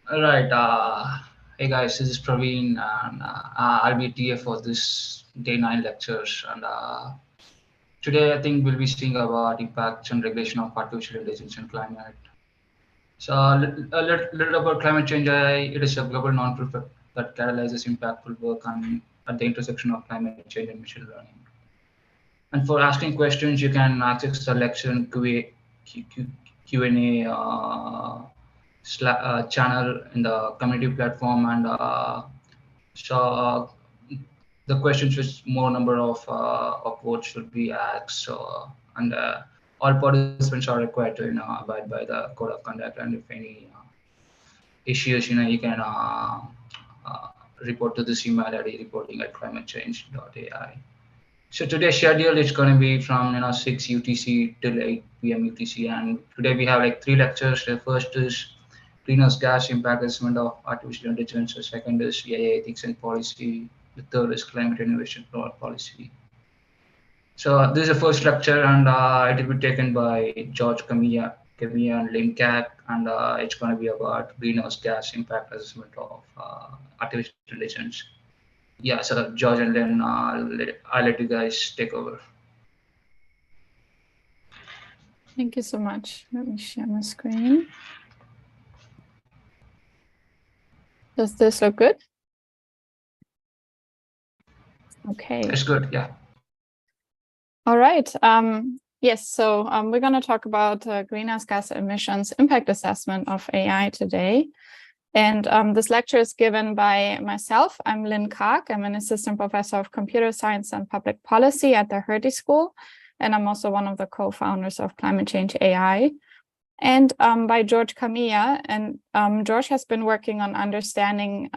All right. Hey guys, this is Praveen, and I'll be TA for this day 9 lectures. And today, I think we'll be seeing about impacts and regulation of artificial intelligence and climate. So, a little about climate change. It is a global non-profit that catalyzes impactful work on at the intersection of climate change and machine learning. And for asking questions, you can access the lecture and Q&A channel in the community platform, and so the questions with more number of votes should be asked. So and all participants are required to abide by the code of conduct, and if any issues, you can uh, report to this email ID, reporting@climatechange.ai. So today's schedule is going to be from 6 UTC till 8 p.m. UTC, and today we have like three lectures. The first is greenhouse gas impact assessment of artificial intelligence. The second is AI ethics and policy. The third is climate innovation policy. So this is the first lecture, and it will be taken by George Kamiya and Lynn Kaack, and it's going to be about greenhouse gas impact assessment of artificial intelligence. Yeah, so George and Lynn, I'll let you guys take over. Thank you so much. Let me share my screen. Does this look good? Okay. It's good, yeah. All right. Yes, so we're going to talk about greenhouse gas emissions impact assessment of AI today. And this lecture is given by myself. I'm Lynn Kaack. I'm an assistant professor of computer science and public policy at the Hertie School. And I'm also one of the co-founders of Climate Change AI. And by George Kamiya. And George has been working on understanding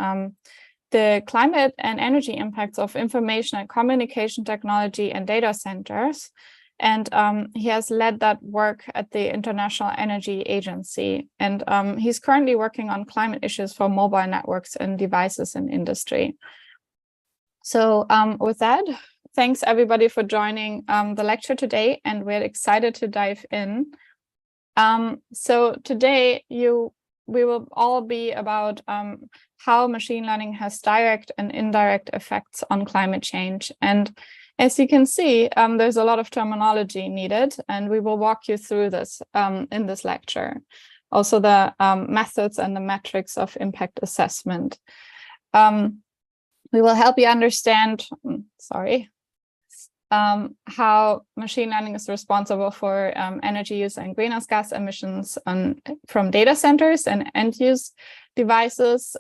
the climate and energy impacts of information and communication technology and data centers. And he has led that work at the International Energy Agency. And he's currently working on climate issues for mobile networks and devices in industry. So with that, thanks everybody for joining the lecture today, and we're excited to dive in. So today we will all be about how machine learning has direct and indirect effects on climate change. And as you can see, there's a lot of terminology needed, and we will walk you through this in this lecture. Also the methods and the metrics of impact assessment. We will help you understand, how machine learning is responsible for energy use and greenhouse gas emissions from data centers and end-use devices.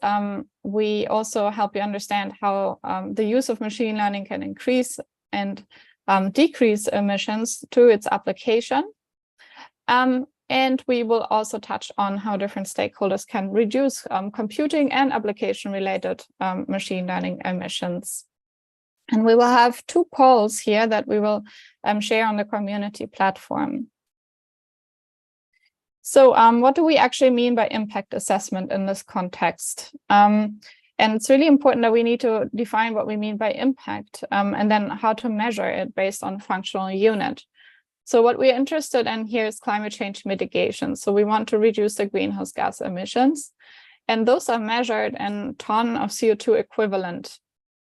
We also help you understand how the use of machine learning can increase and decrease emissions through its application. And we will also touch on how different stakeholders can reduce computing and application-related machine learning emissions. And we will have two polls here that we will share on the community platform. So what do we actually mean by impact assessment in this context? And it's really important that we need to define what we mean by impact and then how to measure it based on functional unit. So what we're interested in here is climate change mitigation. So we want to reduce the greenhouse gas emissions. And those are measured in ton of CO2 equivalent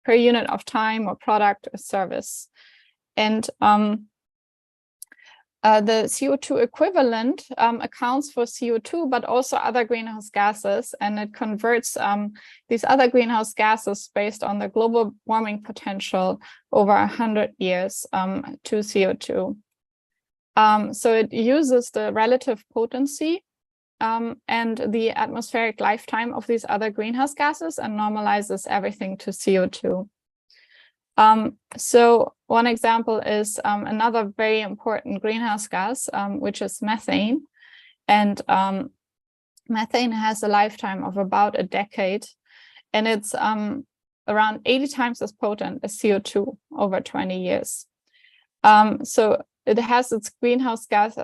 per unit of time or product or service. And the CO2 equivalent accounts for CO2, but also other greenhouse gases, and it converts these other greenhouse gases based on the global warming potential over 100 years to CO2. So it uses the relative potency and the atmospheric lifetime of these other greenhouse gases and normalizes everything to CO2. So one example is another very important greenhouse gas, which is methane. And methane has a lifetime of about a decade, and it's around 80 times as potent as CO2 over 20 years. So it has its greenhouse gas,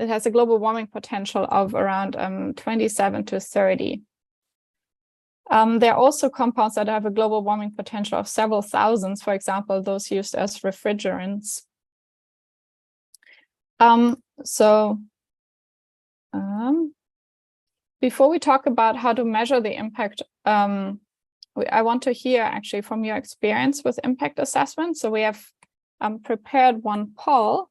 it has a global warming potential of around 27 to 30. There are also compounds that have a global warming potential of several thousands, for example, those used as refrigerants. before we talk about how to measure the impact, I want to hear actually from your experience with impact assessment. So we have prepared one poll,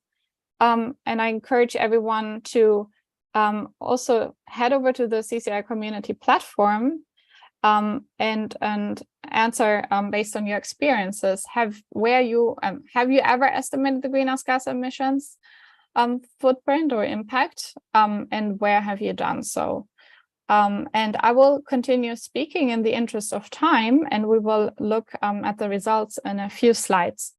and I encourage everyone to also head over to the CCAI community platform and answer based on your experiences. Have you ever estimated the greenhouse gas emissions footprint or impact, and where have you done so? And I will continue speaking in the interest of time, and we will look at the results in a few slides.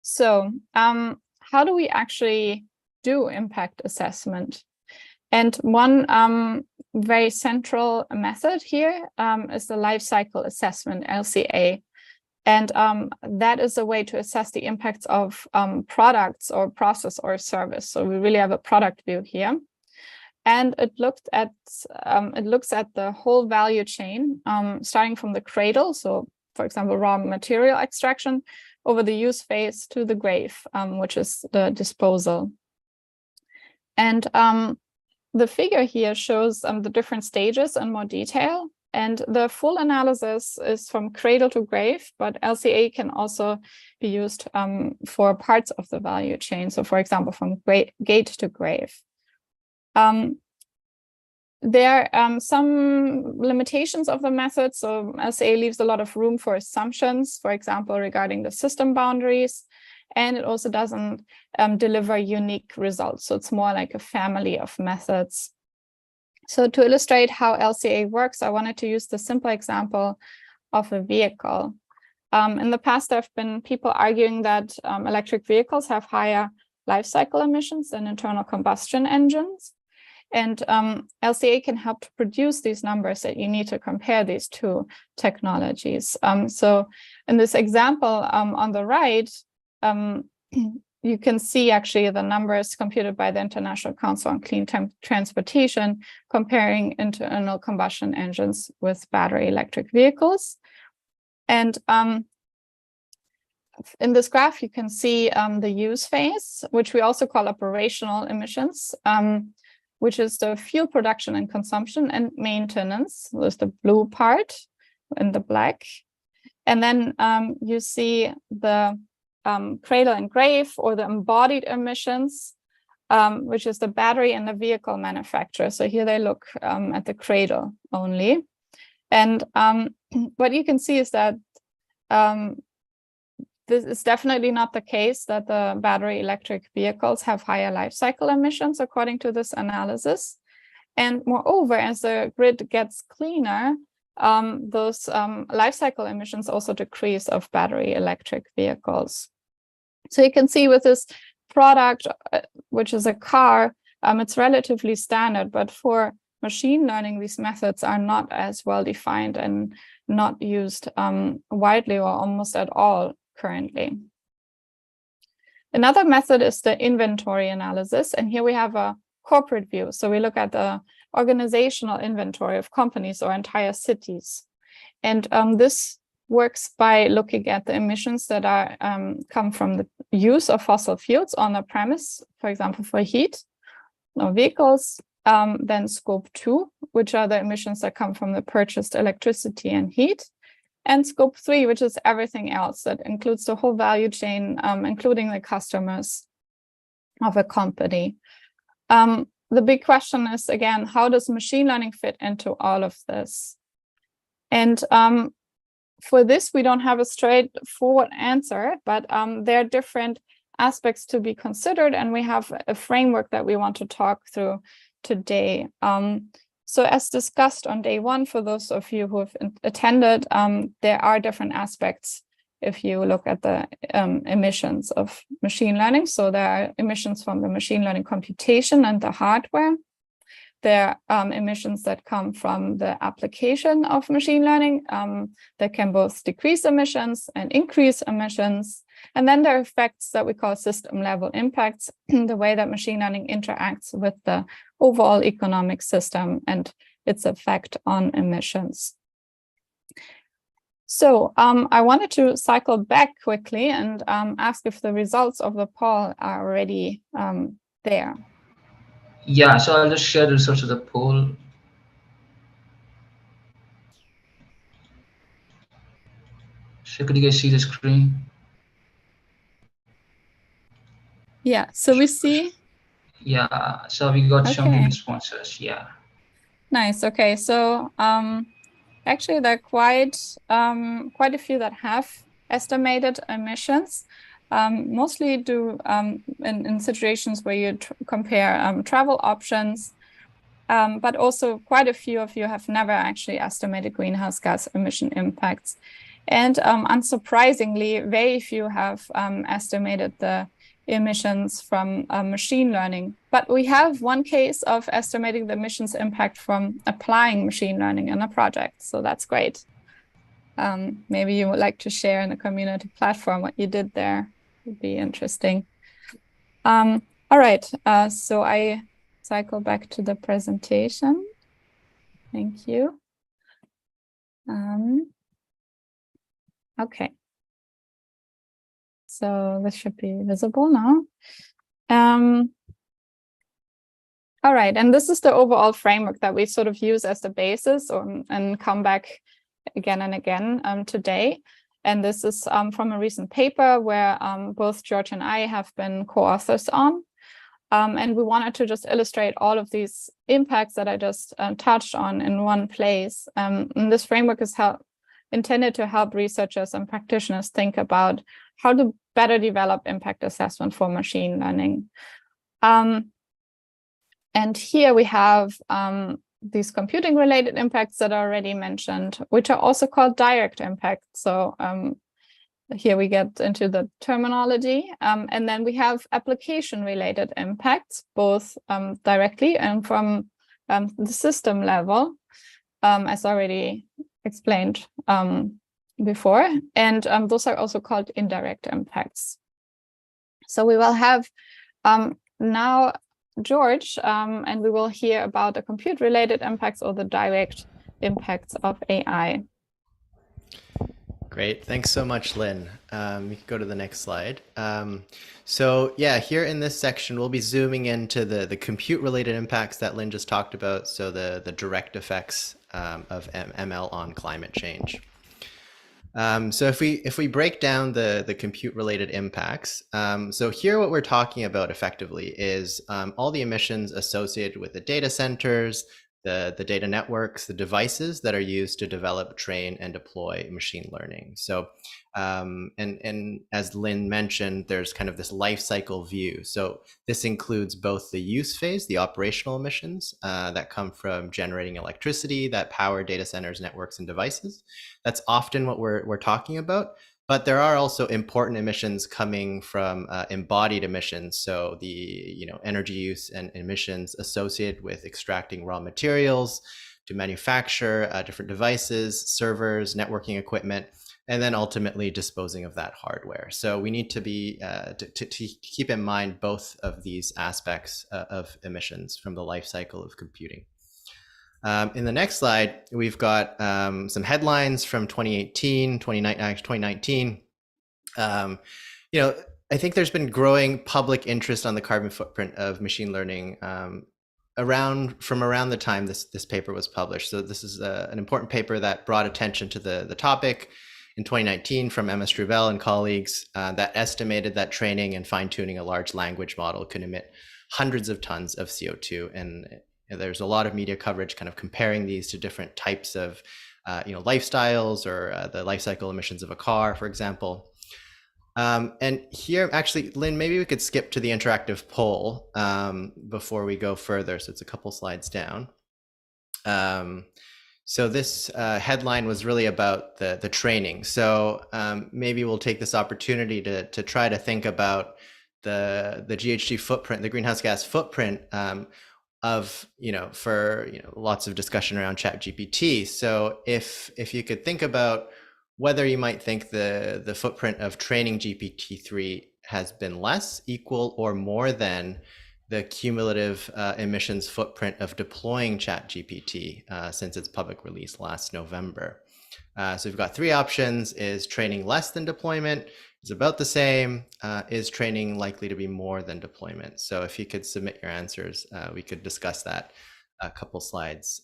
So how do we actually do impact assessment? And one very central method here is the life cycle assessment, LCA. And that is a way to assess the impacts of products or process or service. So we really have a product view here. And it looks at the whole value chain, starting from the cradle. So for example, raw material extraction, over the use phase to the grave, which is the disposal. And the figure here shows the different stages in more detail. And the full analysis is from cradle to grave, but LCA can also be used for parts of the value chain. So for example, from gate to grave. There are some limitations of the method. So LCA leaves a lot of room for assumptions, for example, regarding the system boundaries. And it also doesn't deliver unique results. So it's more like a family of methods. So to illustrate how LCA works, I wanted to use the simple example of a vehicle. In the past, there have been people arguing that electric vehicles have higher life cycle emissions than internal combustion engines. And LCA can help to produce these numbers that you need to compare these two technologies. So in this example on the right, you can see actually the numbers computed by the International Council on Clean Transportation, comparing internal combustion engines with battery electric vehicles. And in this graph, you can see the use phase, which we also call operational emissions, which is the fuel production and consumption and maintenance. There's the blue part in the black. And then you see the cradle and grave, or the embodied emissions, which is the battery and the vehicle manufacturer. So here they look at the cradle only. And what you can see is that this is definitely not the case that the battery electric vehicles have higher life cycle emissions according to this analysis. And moreover, as the grid gets cleaner, those life cycle emissions also decrease of battery electric vehicles. So you can see with this product, which is a car, it's relatively standard, but for machine learning, these methods are not as well defined and not used widely or almost at all currently. Another method is the inventory analysis. And here we have a corporate view. So we look at the organizational inventory of companies or entire cities. And this works by looking at the emissions that are come from the use of fossil fuels on a premise, for example, for heat or vehicles. Then scope 2, which are the emissions that come from the purchased electricity and heat. And scope 3, which is everything else that includes the whole value chain, including the customers of a company. The big question is, again, how does machine learning fit into all of this? And for this, we don't have a straightforward answer, but there are different aspects to be considered, and we have a framework that we want to talk through today. So as discussed on day one, for those of you who have attended, there are different aspects if you look at the emissions of machine learning. So there are emissions from the machine learning computation and the hardware. There are emissions that come from the application of machine learning that can both decrease emissions and increase emissions. And then there are effects that we call system level impacts, the way that machine learning interacts with the overall economic system and its effect on emissions. So I wanted to cycle back quickly and ask if the results of the poll are already there. Yeah, so I'll just share the results of the poll. So could you guys see the screen? Yeah, so we see. Yeah, so we got 17 Okay, responses. Yeah. nice. Okay, so actually there are quite a few that have estimated emissions. Mostly in situations where you compare travel options, but also quite a few of you have never actually estimated greenhouse gas emission impacts. And unsurprisingly, very few have estimated the emissions from machine learning. But we have one case of estimating the emissions impact from applying machine learning in a project. So that's great. Maybe you would like to share in the community platform what you did there. Would be interesting. All right, so I cycle back to the presentation. Thank you. Okay. So this should be visible now. All right, and this is the overall framework that we sort of use as the basis and come back again and again today. And this is from a recent paper where both George and I have been co-authors on. And we wanted to just illustrate all of these impacts that I just touched on in one place. And this framework is intended to help researchers and practitioners think about how to better develop impact assessment for machine learning. And here we have these computing-related impacts that are already mentioned, which are also called direct impacts. So here we get into the terminology. And then we have application-related impacts, both directly and from the system level, as already explained before. And those are also called indirect impacts. So we will have now George, and we will hear about the compute-related impacts or the direct impacts of AI. Great. Thanks so much, Lynn. You can go to the next slide. So yeah, here in this section, we'll be zooming into the compute-related impacts that Lynn just talked about. So the direct effects of ML on climate change. So if we break down the compute-related impacts, so here what we're talking about effectively is all the emissions associated with the data centers, the data networks, the devices that are used to develop, train, and deploy machine learning. So, and as Lynn mentioned, there's kind of this life cycle view. So this includes both the use phase, the operational emissions that come from generating electricity that power data centers, networks, and devices. That's often what we're talking about. But there are also important emissions coming from embodied emissions. So the energy use and emissions associated with extracting raw materials to manufacture different devices, servers, networking equipment, and then ultimately disposing of that hardware. So we need to be to keep in mind both of these aspects of emissions from the life cycle of computing. In the next slide, we've got some headlines from 2019. I think there's been growing public interest on the carbon footprint of machine learning from around the time this paper was published. So this is an important paper that brought attention to the topic in 2019 from Emma Struvel and colleagues that estimated that training and fine-tuning a large language model could emit hundreds of tons of CO2. And there's a lot of media coverage kind of comparing these to different types of lifestyles or the life cycle emissions of a car, for example. And here, actually, Lynn, maybe we could skip to the interactive poll before we go further. So it's a couple slides down. So this headline was really about the training. So maybe we'll take this opportunity to try to think about the GHG footprint, the greenhouse gas footprint of lots of discussion around ChatGPT. So if you could think about whether you might think the footprint of training GPT-3 has been less, equal, or more than the cumulative emissions footprint of deploying ChatGPT since its public release last November. So we've got three options: is training less than deployment, is about the same. Is training likely to be more than deployment? So if you could submit your answers, we could discuss that a couple slides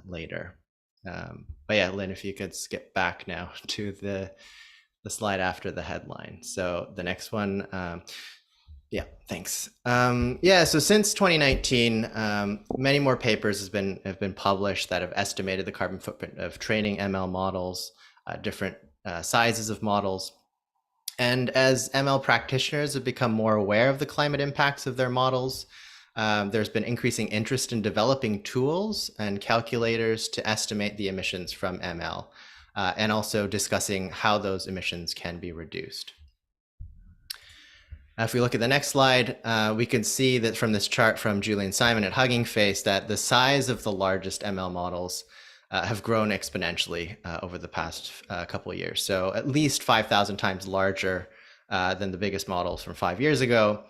later. But yeah, Lynn, if you could skip back now to the slide after the headline. So the next one, yeah, thanks. Yeah, so since 2019, many more papers have been published that have estimated the carbon footprint of training ML models, different sizes of models. And as ML practitioners have become more aware of the climate impacts of their models, there's been increasing interest in developing tools and calculators to estimate the emissions from ML, and also discussing how those emissions can be reduced. If we look at the next slide, we can see that from this chart from Julian Simon at Hugging Face that the size of the largest ML models have grown exponentially over the past couple of years. So at least 5,000 times larger than the biggest models from 5 years ago.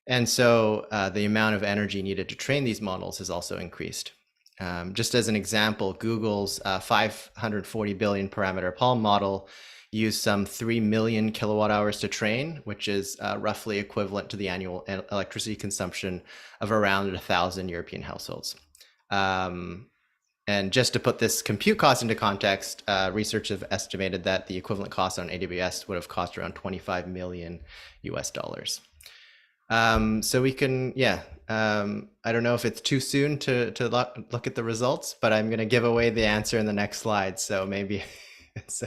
And so the amount of energy needed to train these models has also increased. Just as an example, Google's 540 billion parameter Palm model used some 3 million kilowatt hours to train, which is roughly equivalent to the annual electricity consumption of around 1,000 European households. And just to put this compute cost into context, research have estimated that the equivalent cost on AWS would have cost around $25 million US. So we can, yeah, I don't know if it's too soon to look at the results, but I'm going to give away the answer in the next slide. So maybe it's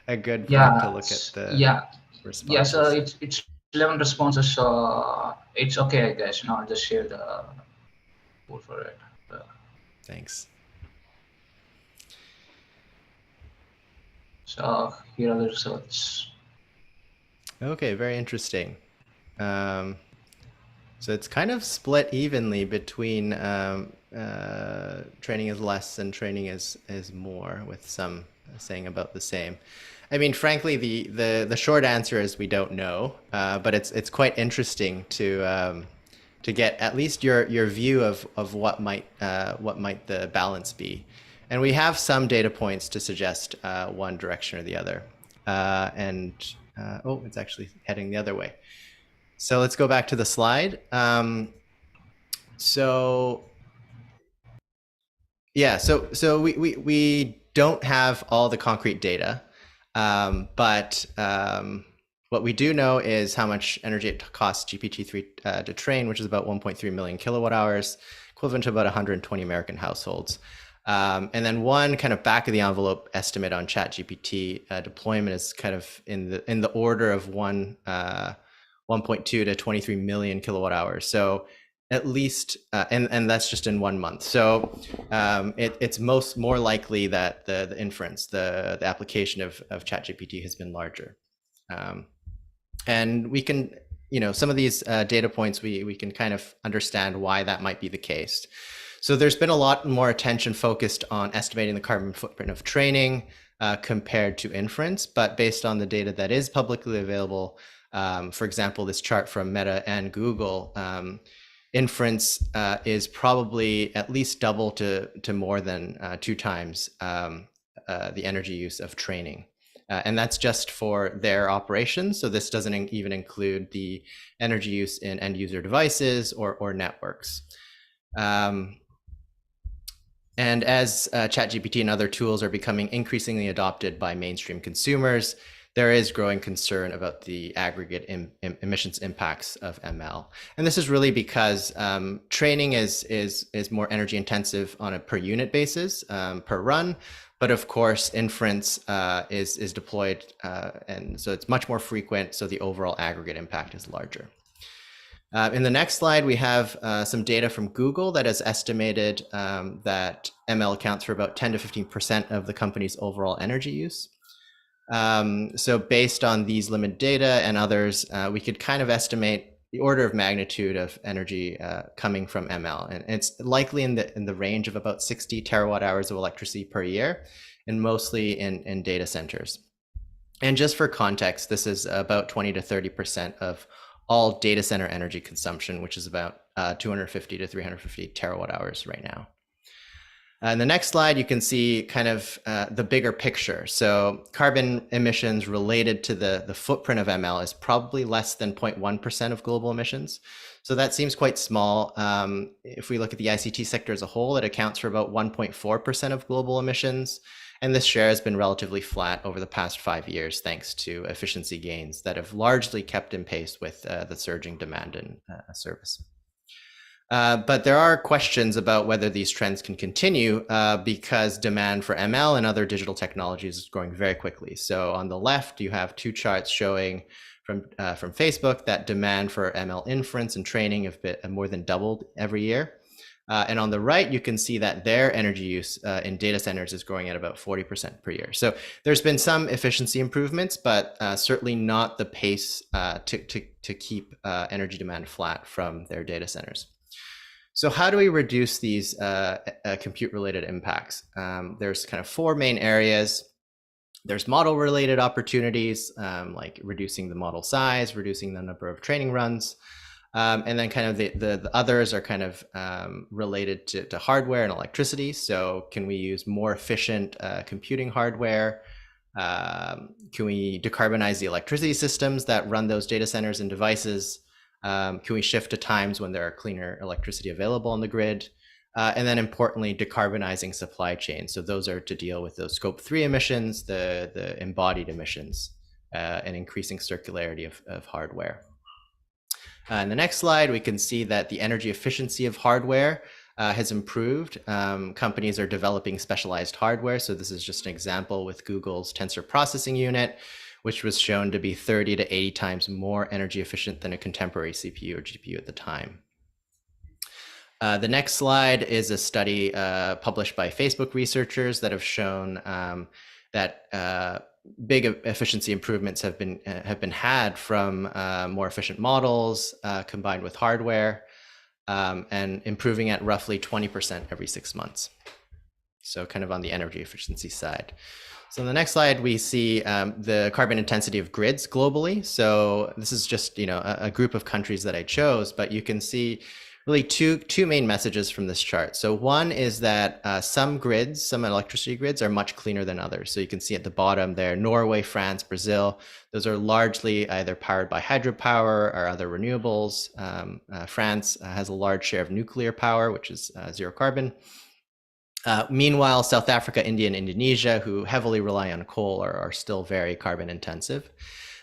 a good point to look at the responses. Yeah, so it's 11 responses, so it's okay, I guess. I'll just share the code for it. Thanks. So here are the results. Okay, very interesting. So it's kind of split evenly between training is less and training is more, with some saying about the same. I mean, frankly, the short answer is we don't know, but it's quite interesting to get at least your view of what might the balance be. And we have some data points to suggest one direction or the other. Oh, it's actually heading the other way. So let's go back to the slide. So yeah, so we don't have all the concrete data, but what we do know is how much energy it costs GPT-3 to train, which is about 1.3 million kilowatt hours, equivalent to about 120 American households. And then one kind of back of the envelope estimate on ChatGPT deployment is kind of in the order of 1.2 to 23 million kilowatt hours. So at least, and that's just in 1 month. So it's more likely that the inference, the application of ChatGPT has been larger. And we can, some of these data points, we can kind of understand why that might be the case. So there's been a lot more attention focused on estimating the carbon footprint of training compared to inference, but based on the data that is publicly available, for example, this chart from Meta and Google, inference is probably at least double to more than 2 times the energy use of training. And that's just for their operations. So this doesn't even include the energy use in end user devices or networks. And as ChatGPT and other tools are becoming increasingly adopted by mainstream consumers, there is growing concern about the aggregate emissions impacts of ML. And this is really because training is more energy intensive on a per unit basis, per run. But of course, inference is deployed, and so it's much more frequent, so the overall aggregate impact is larger. In the next slide, we have some data from Google that has estimated that ML accounts for about 10 to 15% of the company's overall energy use. So based on these limited data and others, we could kind of estimate the order of magnitude of energy coming from ML. And it's likely in the range of about 60 terawatt hours of electricity per year, and mostly in data centers. And just for context, this is about 20 to 30% of all data center energy consumption, which is about 250 to 350 terawatt hours right now. In the next slide, you can see kind of the bigger picture. So carbon emissions related to the footprint of ML is probably less than 0.1% of global emissions. So that seems quite small. If we look at the ICT sector as a whole, it accounts for about 1.4% of global emissions. And this share has been relatively flat over the past 5 years, thanks to efficiency gains that have largely kept in pace with the surging demand in service. But there are questions about whether these trends can continue because demand for ML and other digital technologies is growing very quickly. So on the left, you have two charts showing from Facebook that demand for ML inference and training have more than doubled every year. And on the right, you can see that their energy use in data centers is growing at about 40% per year. So there's been some efficiency improvements, but certainly not the pace to keep energy demand flat from their data centers. So how do we reduce these compute-related impacts? There's kind of four main areas. There's model-related opportunities, like reducing the model size, reducing the number of training runs. And then kind of the others are kind of related to hardware and electricity. So can we use more efficient computing hardware? Can we decarbonize the electricity systems that run those data centers and devices? Can we shift to times when there are cleaner electricity available on the grid? And then importantly, decarbonizing supply chains. So those are to deal with those scope 3 emissions, the embodied emissions, and increasing circularity of hardware. In the next slide, we can see that the energy efficiency of hardware has improved. Companies are developing specialized hardware. So this is just an example with Google's tensor processing unit, which was shown to be 30 to 80 times more energy efficient than a contemporary CPU or GPU at the time. The next slide is a study published by Facebook researchers that have shown that big efficiency improvements have been had from more efficient models combined with hardware and improving at roughly 20% every 6 months. So kind of on the energy efficiency side. So on the next slide, we see the carbon intensity of grids globally. So this is just a group of countries that I chose, but you can see really two main messages from this chart. So one is that some electricity grids are much cleaner than others. So you can see at the bottom there, Norway, France, Brazil, those are largely either powered by hydropower or other renewables. France has a large share of nuclear power, which is zero carbon. Meanwhile, South Africa, India, and Indonesia, who heavily rely on coal, are still very carbon intensive.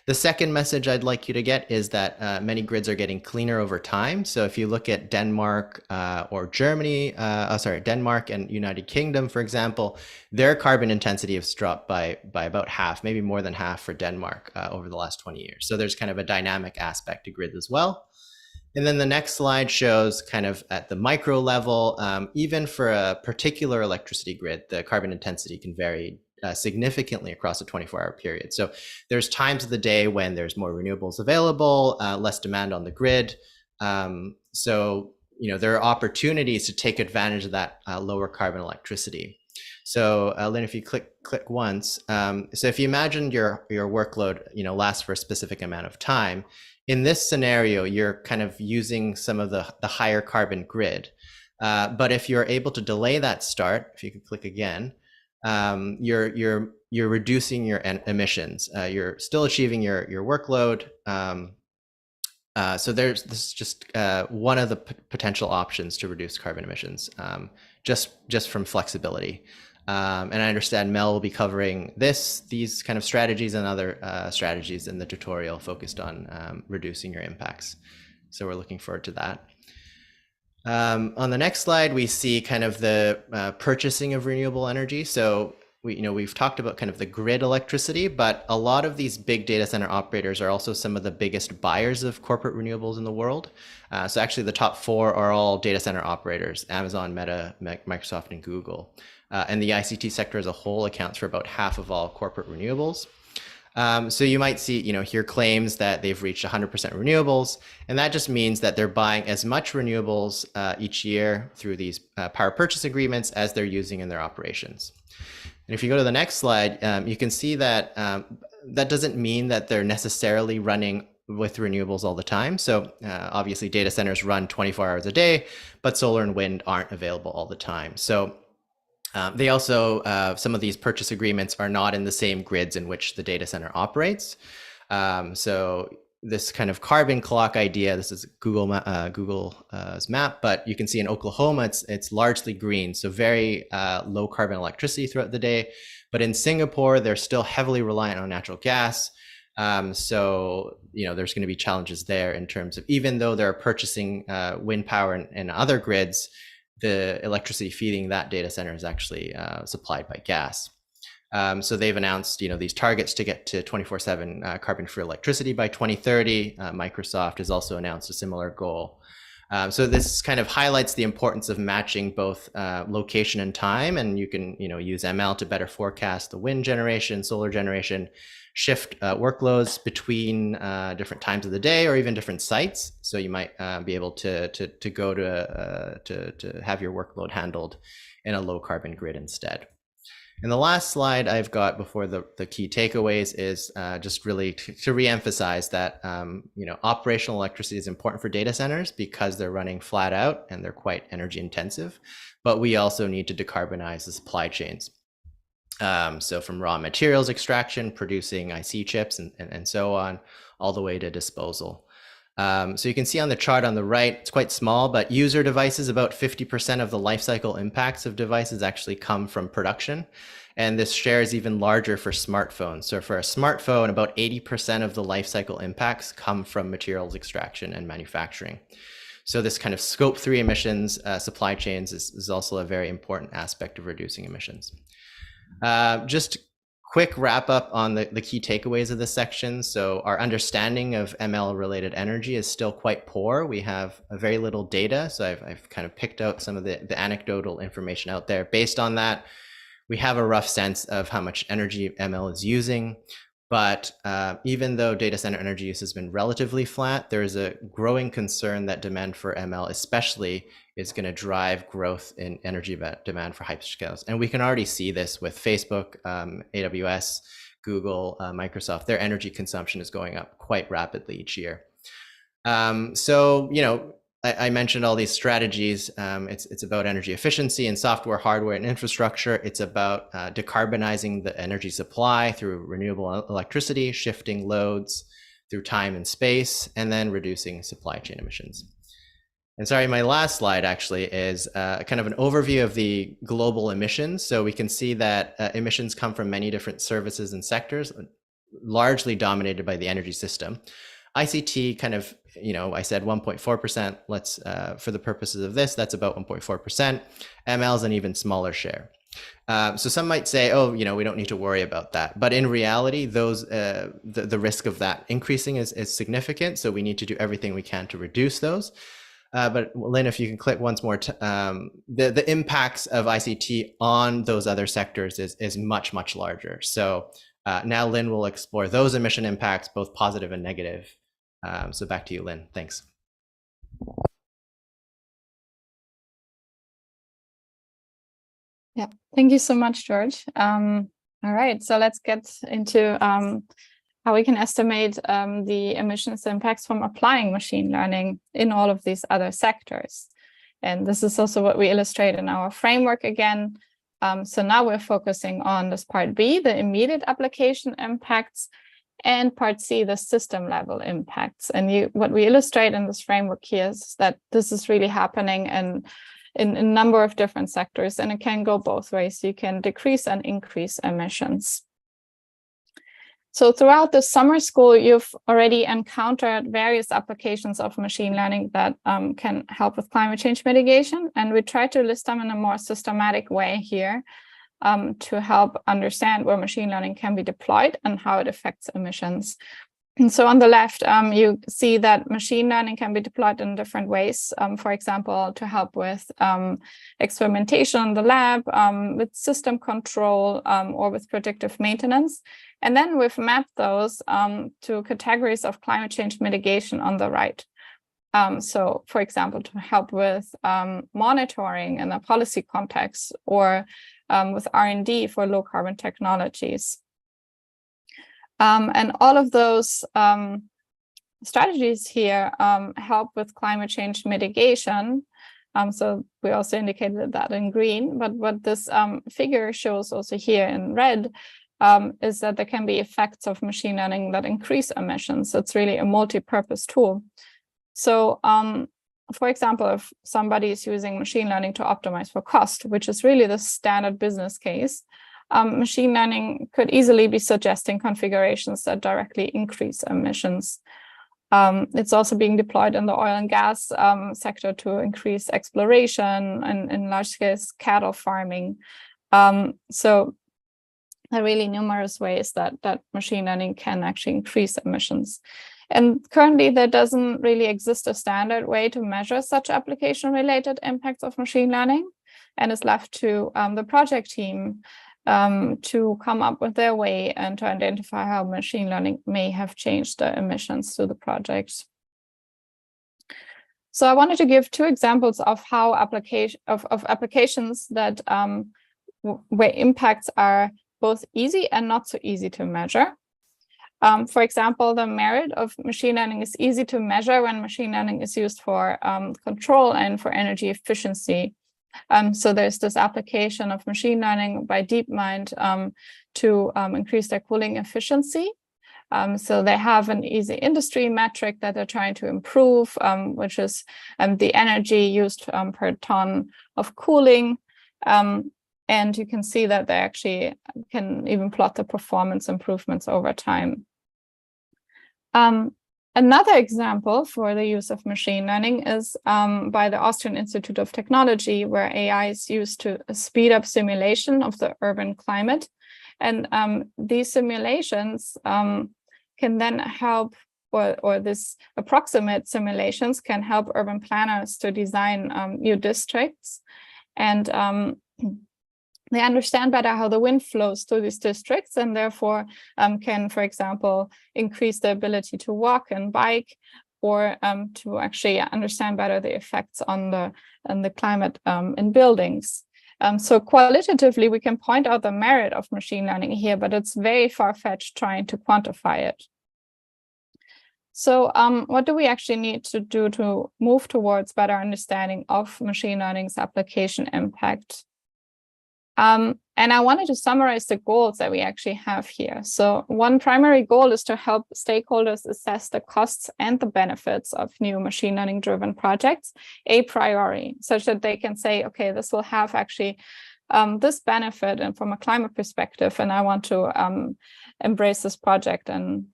The second message I'd like you to get is that many grids are getting cleaner over time. So if you look at Denmark or Germany, Denmark and United Kingdom, for example, their carbon intensity has dropped by about half, maybe more than half for Denmark over the last 20 years. So there's kind of a dynamic aspect to grid as well. And then the next slide shows kind of at the micro level, even for a particular electricity grid, the carbon intensity can vary significantly across a 24-hour period. So there's times of the day when there's more renewables available, less demand on the grid. So there are opportunities to take advantage of that lower carbon electricity. So Lynn, if you click once, so if you imagine your workload lasts for a specific amount of time, in this scenario, you're kind of using some of the higher carbon grid. But if you're able to delay that start, if you could click again, you're reducing your emissions. You're still achieving your workload. So this is just one of the potential options to reduce carbon emissions, just from flexibility. And I understand Mel will be covering these kind of strategies and other strategies in the tutorial focused on reducing your impacts. So we're looking forward to that. On the next slide, we see kind of the purchasing of renewable energy. So we've talked about kind of the grid electricity, but a lot of these big data center operators are also some of the biggest buyers of corporate renewables in the world. So actually the top 4 are all data center operators: Amazon, Meta, Microsoft, and Google. And the ICT sector as a whole accounts for about half of all corporate renewables. So you might see, here claims that they've reached 100% renewables, and that just means that they're buying as much renewables each year through these power purchase agreements as they're using in their operations. And if you go to the next slide, you can see that that doesn't mean that they're necessarily running with renewables all the time. So obviously data centers run 24 hours a day, but solar and wind aren't available all the time. So They also, some of these purchase agreements are not in the same grids in which the data center operates. So this kind of carbon clock idea, this is Google's map, but you can see in Oklahoma, it's largely green, so very low carbon electricity throughout the day. But in Singapore, they're still heavily reliant on natural gas. So, there's going to be challenges there in terms of, even though they're purchasing wind power and other grids, the electricity feeding that data center is actually supplied by gas. So they've announced, these targets to get to 24/7 carbon-free electricity by 2030. Microsoft has also announced a similar goal. So this kind of highlights the importance of matching both location and time, and you can, use ML to better forecast the wind generation, solar generation, shift workloads between different times of the day or even different sites. So you might be able to go to have your workload handled in a low carbon grid instead. And the last slide I've got before the key takeaways is just really to reemphasize that operational electricity is important for data centers because they're running flat out and they're quite energy intensive, but we also need to decarbonize the supply chains. So from raw materials extraction, producing IC chips and so on, all the way to disposal. So you can see on the chart on the right, it's quite small, but user devices, about 50% of the life cycle impacts of devices actually come from production. And this share is even larger for smartphones. So for a smartphone, about 80% of the life cycle impacts come from materials extraction and manufacturing. So this kind of scope 3 emissions, supply chains is also a very important aspect of reducing emissions. Just quick wrap up on the key takeaways of this section. So our understanding of ML related energy is still quite poor. We have very little data. So I've kind of picked out some of the anecdotal information out there. Based on that, we have a rough sense of how much energy ML is using. But even though data center energy use has been relatively flat, there is a growing concern that demand for ML especially is going to drive growth in energy demand for hyperscalers. And we can already see this with Facebook, AWS, Google, Microsoft. Their energy consumption is going up quite rapidly each year. So, I mentioned all these strategies. It's about energy efficiency and software, hardware, and infrastructure. It's about decarbonizing the energy supply through renewable electricity, shifting loads through time and space, and then reducing supply chain emissions. And sorry, my last slide actually is kind of an overview of the global emissions. So we can see that emissions come from many different services and sectors, largely dominated by the energy system. ICT kind of, I said 1.4%. Let's, for the purposes of this, that's about 1.4%. ML is an even smaller share. So some might say, oh, we don't need to worry about that. But in reality, those the risk of that increasing is significant. So we need to do everything we can to reduce those. But Lynn, if you can click once more, the impacts of ICT on those other sectors is much, much larger. So now Lynn will explore those emission impacts, both positive and negative. So back to you, Lynn. Thanks. Yeah, thank you so much, George. All right, so let's get into how we can estimate the emissions impacts from applying machine learning in all of these other sectors. And this is also what we illustrate in our framework again. So now we're focusing on this part B, the immediate application impacts, and part C, the system level impacts. And what we illustrate in this framework here is that this is really happening in a number of different sectors, and it can go both ways. You can decrease and increase emissions. So throughout the summer school, you've already encountered various applications of machine learning that can help with climate change mitigation. And we try to list them in a more systematic way here to help understand where machine learning can be deployed and how it affects emissions. And so on the left, you see that machine learning can be deployed in different ways. For example, to help with experimentation in the lab, with system control, or with predictive maintenance. And then we've mapped those to categories of climate change mitigation on the right. So, for example, to help with monitoring in a policy context, or with R&D for low carbon technologies. And all of those strategies here help with climate change mitigation So we also indicated that in green, but what this figure shows also here in red is that there can be effects of machine learning that increase emissions. It's really a multi-purpose tool. So for example, if somebody is using machine learning to optimize for cost, which is really the standard business case, machine learning could easily be suggesting configurations that directly increase emissions. It's also being deployed in the oil and gas sector to increase exploration and in large-scale cattle farming. So there are really numerous ways that machine learning can actually increase emissions. And currently, there doesn't really exist a standard way to measure such application-related impacts of machine learning, and it's left to the project team to come up with their way and to identify how machine learning may have changed the emissions to the project. So I wanted to give 2 examples of how applications that where impacts are both easy and not so easy to measure. For example, the merit of machine learning is easy to measure when machine learning is used for control and for energy efficiency. So there's this application of machine learning by DeepMind to increase their cooling efficiency. So they have an easy industry metric that they're trying to improve, which is the energy used per ton of cooling. And you can see that they actually can even plot the performance improvements over time. Another example for the use of machine learning is by the Austrian Institute of Technology, where AI is used to speed up simulation of the urban climate. And these simulations can then help, or this approximate simulations can help urban planners to design new districts. And they understand better how the wind flows through these districts, and therefore can, for example, increase the ability to walk and bike, or to actually understand better the effects on the climate in buildings. So qualitatively, we can point out the merit of machine learning here, but it's very far-fetched trying to quantify it. So what do we actually need to do to move towards better understanding of machine learning's application impact? And I wanted to summarize the goals that we actually have here. So one primary goal is to help stakeholders assess the costs and the benefits of new machine learning driven projects a priori, such that they can say, okay, this will have actually this benefit and from a climate perspective, and I want to embrace this project and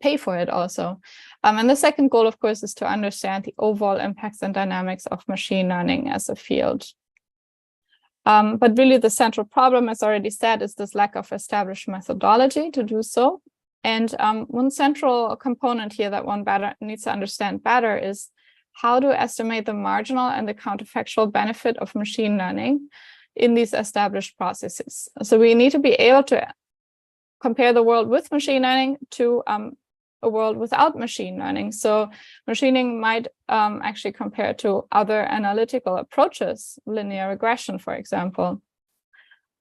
pay for it also. And the second goal, of course, is to understand the overall impacts and dynamics of machine learning as a field. But really the central problem, as already said, is this lack of established methodology to do so. And one central component here that one needs to understand better is how to estimate the marginal and the counterfactual benefit of machine learning in these established processes. So we need to be able to compare the world with machine learning to a world without machine learning. So machining might actually compare to other analytical approaches, linear regression, for example.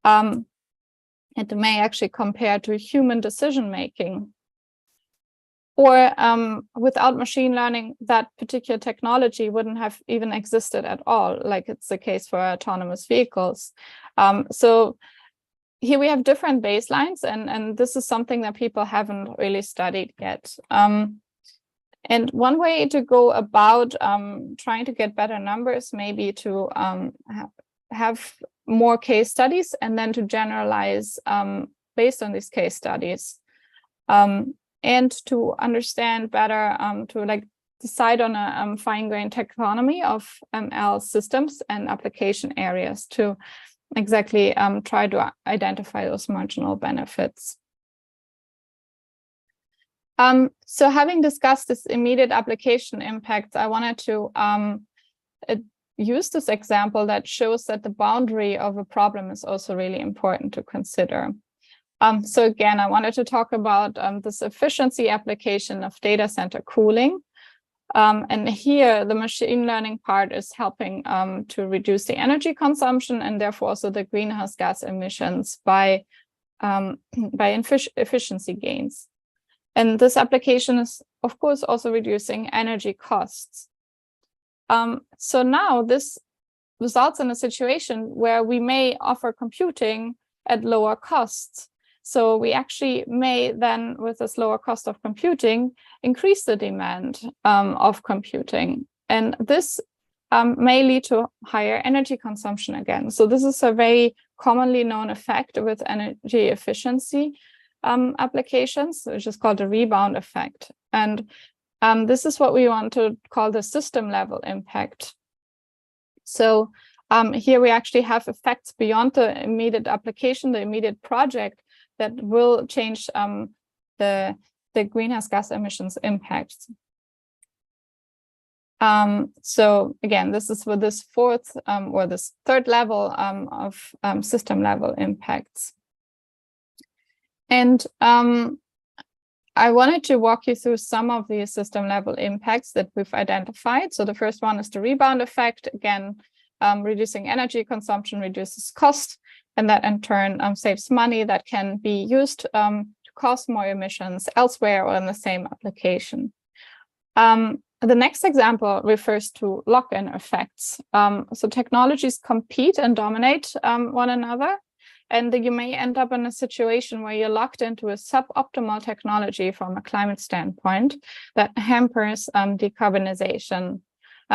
It may actually compare to human decision-making. Or without machine learning, that particular technology wouldn't have even existed at all, like it's the case for autonomous vehicles. So here we have different baselines, and this is something that people haven't really studied yet. And one way to go about trying to get better numbers may be to have more case studies and then to generalize based on these case studies. And to understand better, to decide on a fine-grained taxonomy of ML systems and application areas to exactly try to identify those marginal benefits. So having discussed this immediate application impact, I wanted to use this example that shows that the boundary of a problem is also really important to consider. So again, I wanted to talk about this efficiency application of data center cooling. And here, the machine learning part is helping to reduce the energy consumption and therefore also the greenhouse gas emissions by efficiency gains. And this application is, of course, also reducing energy costs. So now this results in a situation where we may offer computing at lower costs. So we actually may then, with this lower cost of computing, increase the demand of computing. And this may lead to higher energy consumption again. So this is a very commonly known effect with energy efficiency applications, which is called the rebound effect. And this is what we want to call the system level impact. So here we actually have effects beyond the immediate application, the immediate project, that will change the greenhouse gas emissions impacts. So again, this is with this fourth or this third level of system level impacts. And I wanted to walk you through some of the system level impacts that we've identified. So the first one is the rebound effect. Again, reducing energy consumption reduces cost, and that in turn saves money that can be used to cause more emissions elsewhere or in the same application. The next example refers to lock-in effects. So technologies compete and dominate one another, and you may end up in a situation where you're locked into a suboptimal technology from a climate standpoint that hampers decarbonization.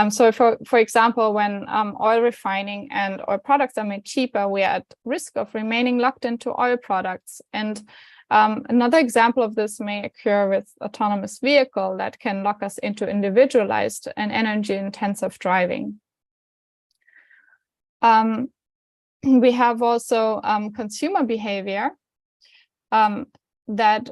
So for example, when oil refining and oil products are made cheaper, we are at risk of remaining locked into oil products. And another example of this may occur with autonomous vehicle that can lock us into individualized and energy-intensive driving. We have also consumer behavior that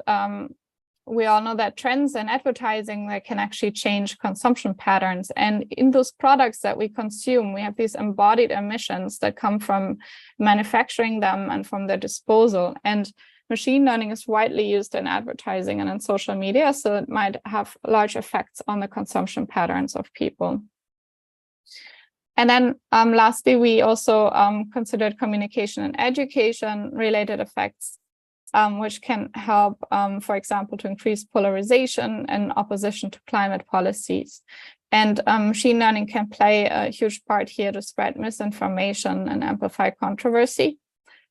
we all know that trends in advertising that can actually change consumption patterns. And in those products that we consume, we have these embodied emissions that come from manufacturing them and from their disposal. And machine learning is widely used in advertising and in social media, so it might have large effects on the consumption patterns of people. And then lastly, we also considered communication and education related effects, which can help, for example, to increase polarization and opposition to climate policies. And machine learning can play a huge part here to spread misinformation and amplify controversy,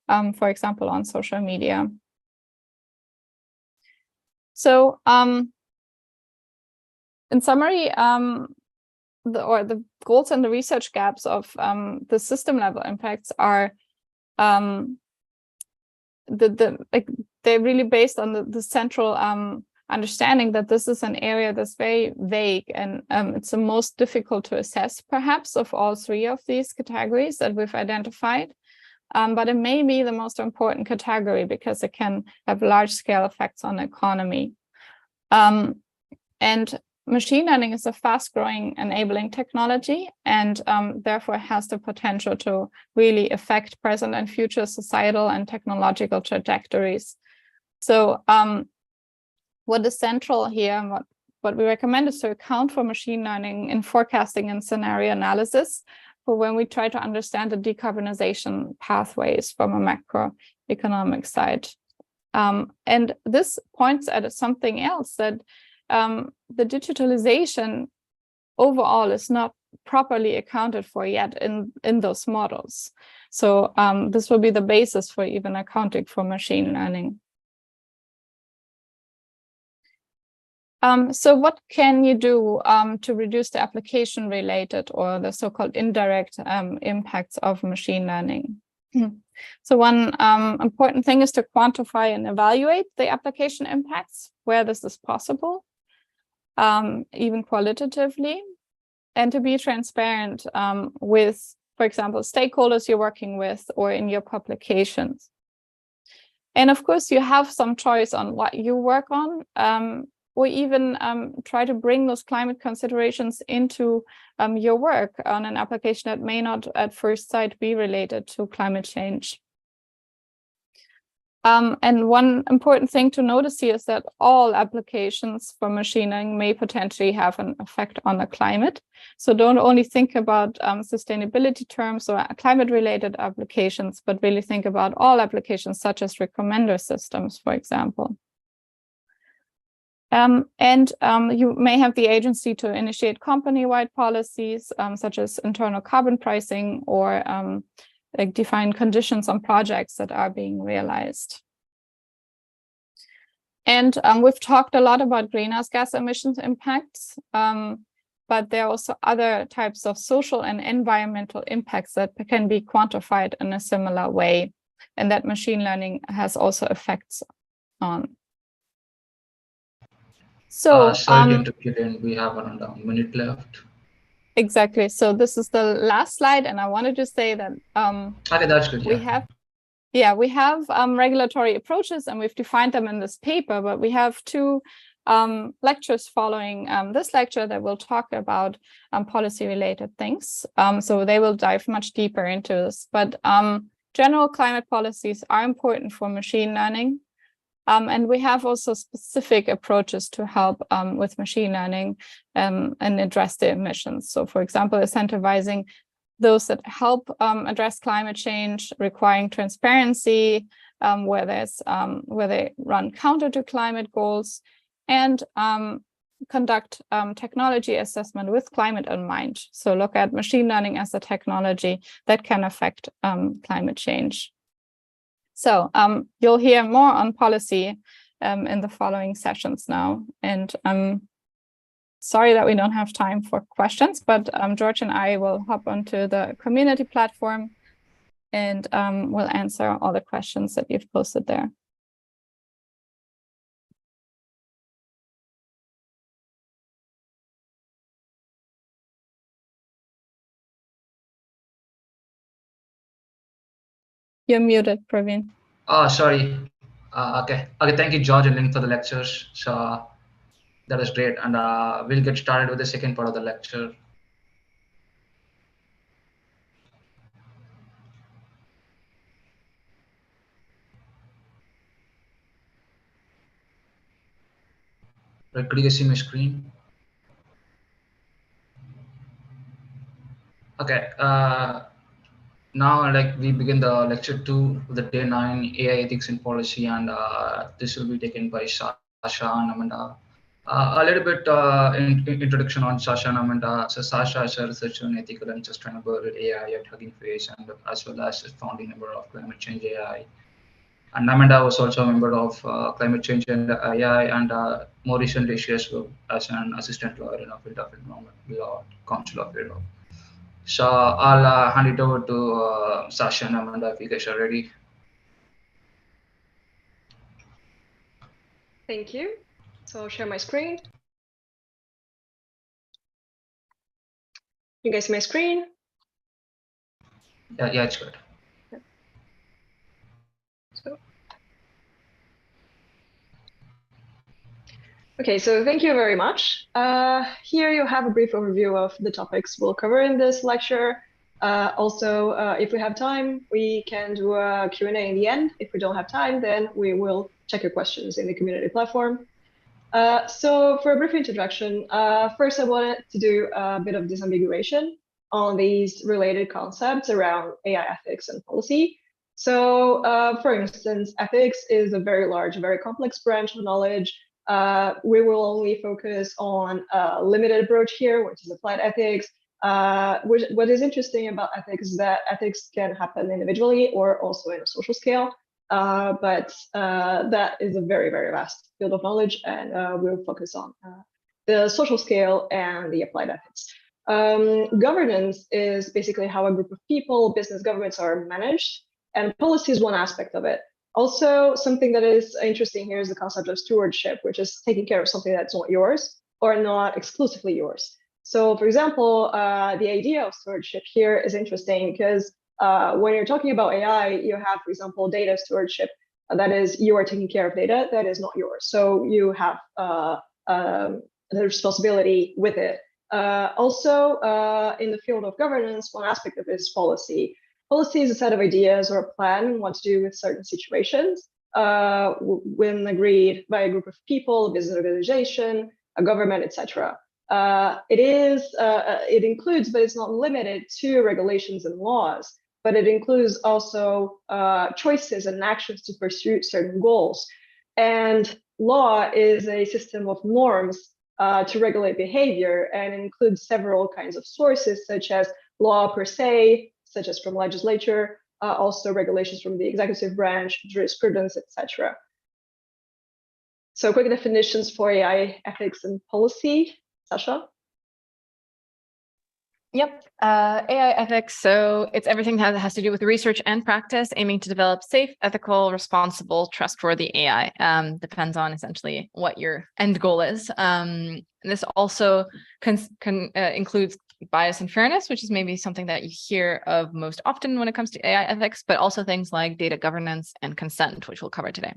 for example, on social media. So in summary, the goals and the research gaps of the system level impacts are they're really based on the central understanding that this is an area that's very vague, and it's the most difficult to assess perhaps of all three of these categories that we've identified. But it may be the most important category because it can have large scale effects on the economy. And machine learning is a fast growing enabling technology, and therefore has the potential to really affect present and future societal and technological trajectories. So what is central here and what we recommend is to account for machine learning in forecasting and scenario analysis for when we try to understand the decarbonization pathways from a macroeconomic side. And this points at something else, that the digitalization overall is not properly accounted for yet in those models. So this will be the basis for even accounting for machine learning. So what can you do to reduce the application related or the so-called indirect impacts of machine learning? So one important thing is to quantify and evaluate the application impacts where this is possible, even qualitatively, and to be transparent with, for example, stakeholders you're working with or in your publications. And of course, you have some choice on what you work on, or even try to bring those climate considerations into your work on an application that may not at first sight be related to climate change. And one important thing to notice here is that all applications for machine learning may potentially have an effect on the climate. So don't only think about sustainability terms or climate-related applications, but really think about all applications such as recommender systems, for example. You may have the agency to initiate company-wide policies, such as internal carbon pricing, or like define conditions on projects that are being realized. And we've talked a lot about greenhouse gas emissions impacts, but there are also other types of social and environmental impacts that can be quantified in a similar way, and that machine learning has also effects on. So, sorry to interrupt you, Lynn. We have around a minute left. Exactly. So this is the last slide, and I wanted to say that okay, that's good. We have regulatory approaches, and we've defined them in this paper, but we have two lectures following this lecture that will talk about policy-related things. So they will dive much deeper into this. But general climate policies are important for machine learning. And we have also specific approaches to help with machine learning and address the emissions. So, for example, incentivizing those that help address climate change, requiring transparency, where they run counter to climate goals, and conduct technology assessment with climate in mind. So look at machine learning as a technology that can affect climate change. So you'll hear more on policy in the following sessions now. And I'm sorry that we don't have time for questions, but George and I will hop onto the community platform and we'll answer all the questions that you've posted there. You're muted, Praveen. Oh, sorry. Okay. Thank you, George and Lynn, for the lectures. So that was great, and we'll get started with the second part of the lecture. Right, could you guys see my screen? Okay. Now, like, we begin the lecture 2 of the day 9 AI ethics and policy, and this will be taken by Sasha and Amanda. A little bit introduction on Sasha and Amanda. So Sasha is a researcher in ethical and sustainable AI at Hugging Face, and as well as a founding member of Climate Change AI. And Amanda was also a member of Climate Change and AI, and more recently she has worked as an assistant lawyer in the field of environment law, Council of Europe. So I'll hand it over to Sasha and Amanda if you guys are ready. Thank you. So I'll share my screen. You guys see my screen? Yeah, it's good. Okay, so thank you very much. Here you have a brief overview of the topics we'll cover in this lecture. Also, if we have time, we can do a Q&A in the end. If we don't have time, then we will check your questions in the community platform. So for a brief introduction, first I wanted to do a bit of disambiguation on these related concepts around AI ethics and policy. So for instance, ethics is a very large, very complex branch of knowledge. We will only focus on a limited approach here, which is applied ethics. What is interesting about ethics is that ethics can happen individually or also in a social scale. But that is a very, very vast field of knowledge, and we'll focus on the social scale and the applied ethics. Governance is basically how a group of people, business governments are managed, and policy is one aspect of it. Also, something that is interesting here is the concept of stewardship, which is taking care of something that's not yours or not exclusively yours. So, for example, the idea of stewardship here is interesting because when you're talking about AI, you have, for example, data stewardship. That is, you are taking care of data that is not yours. So you have the responsibility with it. Also, in the field of governance, one aspect of it is policy. Policy is a set of ideas or a plan on what to do with certain situations when agreed by a group of people, a business organization, a government, etc. It includes, but it's not limited to regulations and laws, but it includes also choices and actions to pursue certain goals. And law is a system of norms to regulate behavior and includes several kinds of sources, such as law per se, such as from legislature, also regulations from the executive branch, jurisprudence, etc. So quick definitions for AI ethics and policy. Sasha? Yep, AI ethics. So it's everything that has to do with research and practice, aiming to develop safe, ethical, responsible, trustworthy AI. Depends on essentially what your end goal is. This also includes bias and fairness, which is maybe something that you hear of most often when it comes to AI ethics, but also things like data governance and consent, which we'll cover today.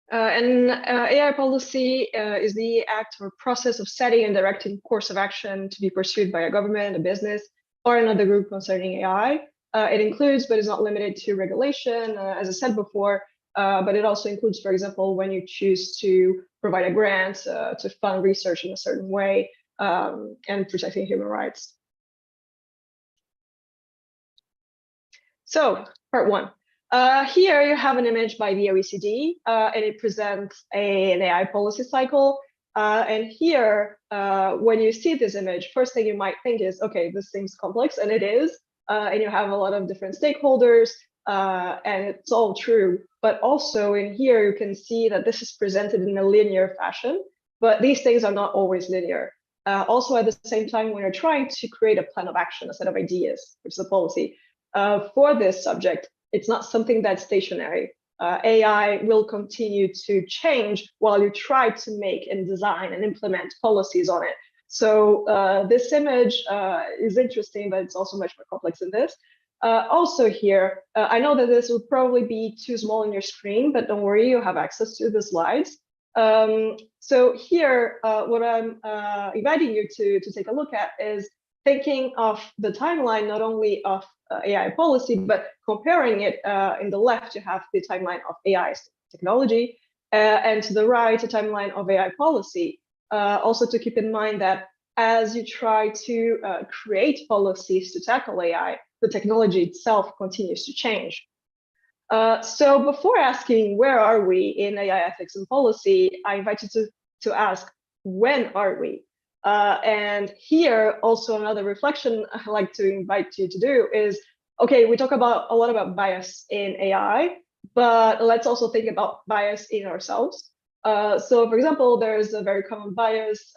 AI policy is the act or process of setting and directing course of action to be pursued by a government, a business, or another group concerning AI. It includes, but is not limited to, regulation, as I said before, but it also includes, for example, when you choose to provide a grant to fund research in a certain way, and protecting human rights. So, part one. Here you have an image by the OECD, and it presents an AI policy cycle. And here, when you see this image, first thing you might think is, okay, this seems complex, and it is. And you have a lot of different stakeholders, and it's all true. But also in here, you can see that this is presented in a linear fashion, but these things are not always linear. Also, at the same time, when you're trying to create a plan of action, a set of ideas, which is a policy, for this subject, it's not something that's stationary. AI will continue to change while you try to make and design and implement policies on it. So this image is interesting, but it's also much more complex than this. Also here, I know that this will probably be too small on your screen, but don't worry, you have access to the slides. So here, what I'm inviting you to take a look at is thinking of the timeline, not only of AI policy, but comparing it. In the left, you have the timeline of AI technology, and to the right, a timeline of AI policy. Also to keep in mind that as you try to create policies to tackle AI, the technology itself continues to change. So before asking where are we in AI ethics and policy, I invite you to ask, when are we? And here, also another reflection I'd like to invite you to do is, okay, we talk a lot about bias in AI, but let's also think about bias in ourselves. So for example, there's a very common bias,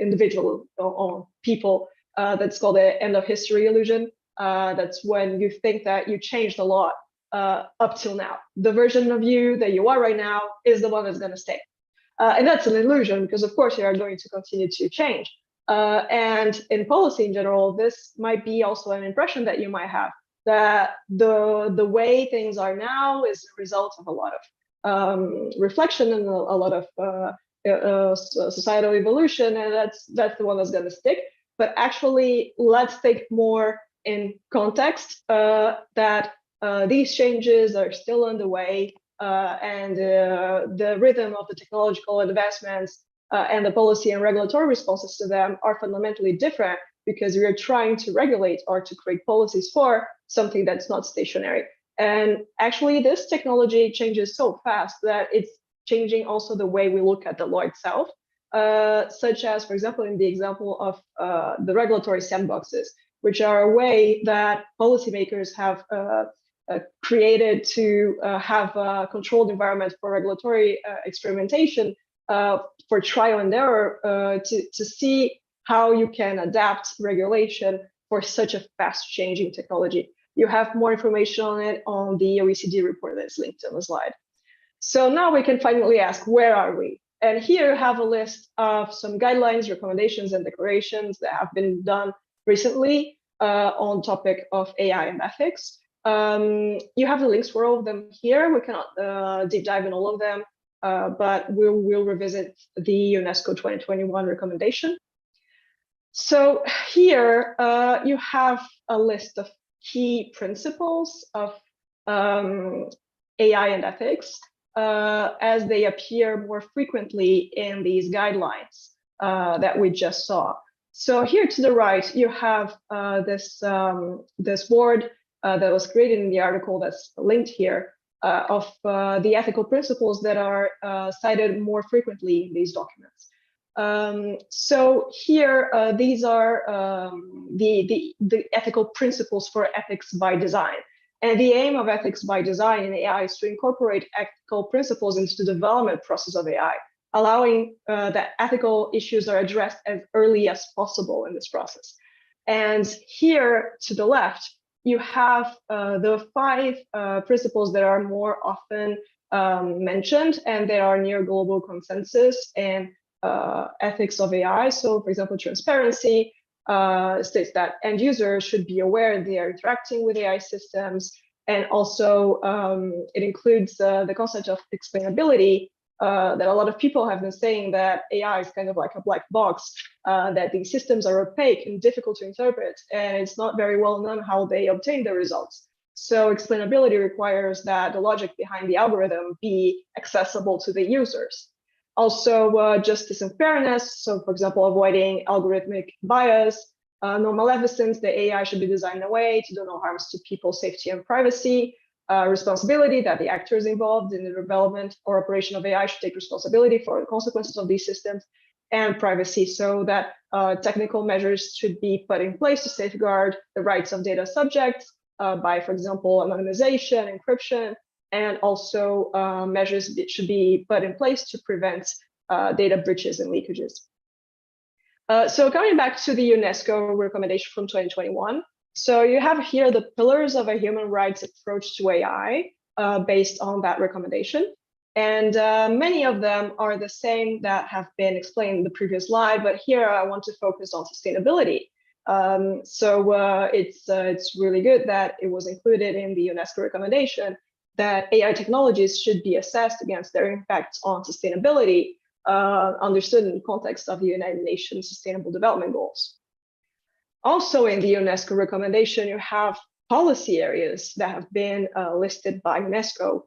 individual or people, that's called the end of history illusion. That's when you think that you changed a lot up till now. The version of you that you are right now is the one that's going to stay. And that's an illusion, because of course you are going to continue to change. And in policy in general, this might be also an impression that you might have, that the way things are now is a result of a lot of reflection and a lot of societal evolution, and that's the one that's going to stick. But actually, let's think more in context, that these changes are still underway, and the rhythm of the technological advancements and the policy and regulatory responses to them are fundamentally different, because we are trying to regulate or to create policies for something that's not stationary. And actually, this technology changes so fast that it's changing also the way we look at the law itself, such as, for example, in the example of the regulatory sandboxes, which are a way that policymakers have created to have a controlled environment for regulatory experimentation, for trial and error, to see how you can adapt regulation for such a fast changing technology. You have more information on it on the OECD report that's linked on the slide. So now we can finally ask, where are we? And here you have a list of some guidelines, recommendations, and declarations that have been done recently on topic of AI and ethics. You have the links for all of them here. We cannot deep dive in all of them, but we'll revisit the UNESCO 2021 recommendation. So here you have a list of key principles of AI and ethics as they appear more frequently in these guidelines that we just saw. So here to the right, you have this board that was created in the article that's linked here, the ethical principles that are cited more frequently in these documents. So here, these are the ethical principles for ethics by design. And the aim of ethics by design in AI is to incorporate ethical principles into the development process of AI, allowing that ethical issues are addressed as early as possible in this process. And here to the left, you have the 5 principles that are more often mentioned, and they are near global consensus and ethics of AI. So, for example, transparency states that end users should be aware they are interacting with AI systems, and also it includes the concept of explainability. That a lot of people have been saying that AI is kind of like a black box, that these systems are opaque and difficult to interpret, and it's not very well known how they obtain the results. So explainability requires that the logic behind the algorithm be accessible to the users. Also, justice and fairness. So, for example, avoiding algorithmic bias, no maleficence. The AI should be designed in a way to do no harms to people's safety and privacy. Responsibility, that the actors involved in the development or operation of AI should take responsibility for the consequences of these systems, and privacy, so that technical measures should be put in place to safeguard the rights of data subjects by, for example, anonymization, encryption, and also measures that should be put in place to prevent data breaches and leakages. So coming back to the UNESCO recommendation from 2021, so you have here the pillars of a human rights approach to AI based on that recommendation. And many of them are the same that have been explained in the previous slide, but here I want to focus on sustainability. So it's really good that it was included in the UNESCO recommendation that AI technologies should be assessed against their impacts on sustainability, understood in the context of the United Nations Sustainable Development Goals. Also in the UNESCO recommendation, you have policy areas that have been listed by UNESCO,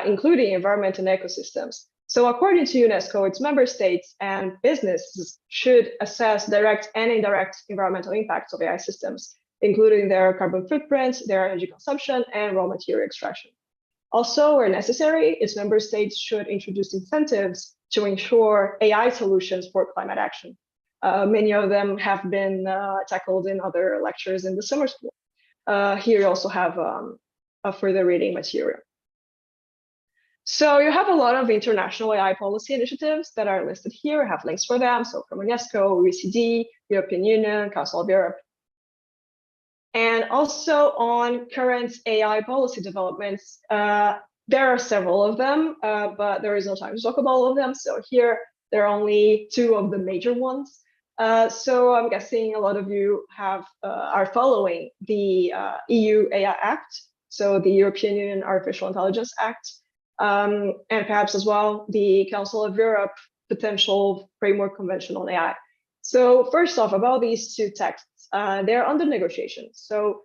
including environment and ecosystems. So according to UNESCO, its member states and businesses should assess direct and indirect environmental impacts of AI systems, including their carbon footprint, their energy consumption, and raw material extraction. Also, where necessary, its member states should introduce incentives to ensure AI solutions for climate action. Many of them have been tackled in other lectures in the summer school. Here you also have a further reading material. So you have a lot of international AI policy initiatives that are listed here. I have links for them. So from UNESCO, OECD, European Union, Council of Europe. And also on current AI policy developments, there are several of them, but there is no time to talk about all of them. So here, there are only 2 of the major ones. So I'm guessing a lot of you are following the EU AI Act, so the European Union Artificial Intelligence Act, and perhaps as well the Council of Europe Potential Framework Convention on AI. So first off, about these 2 texts, they're under negotiation. So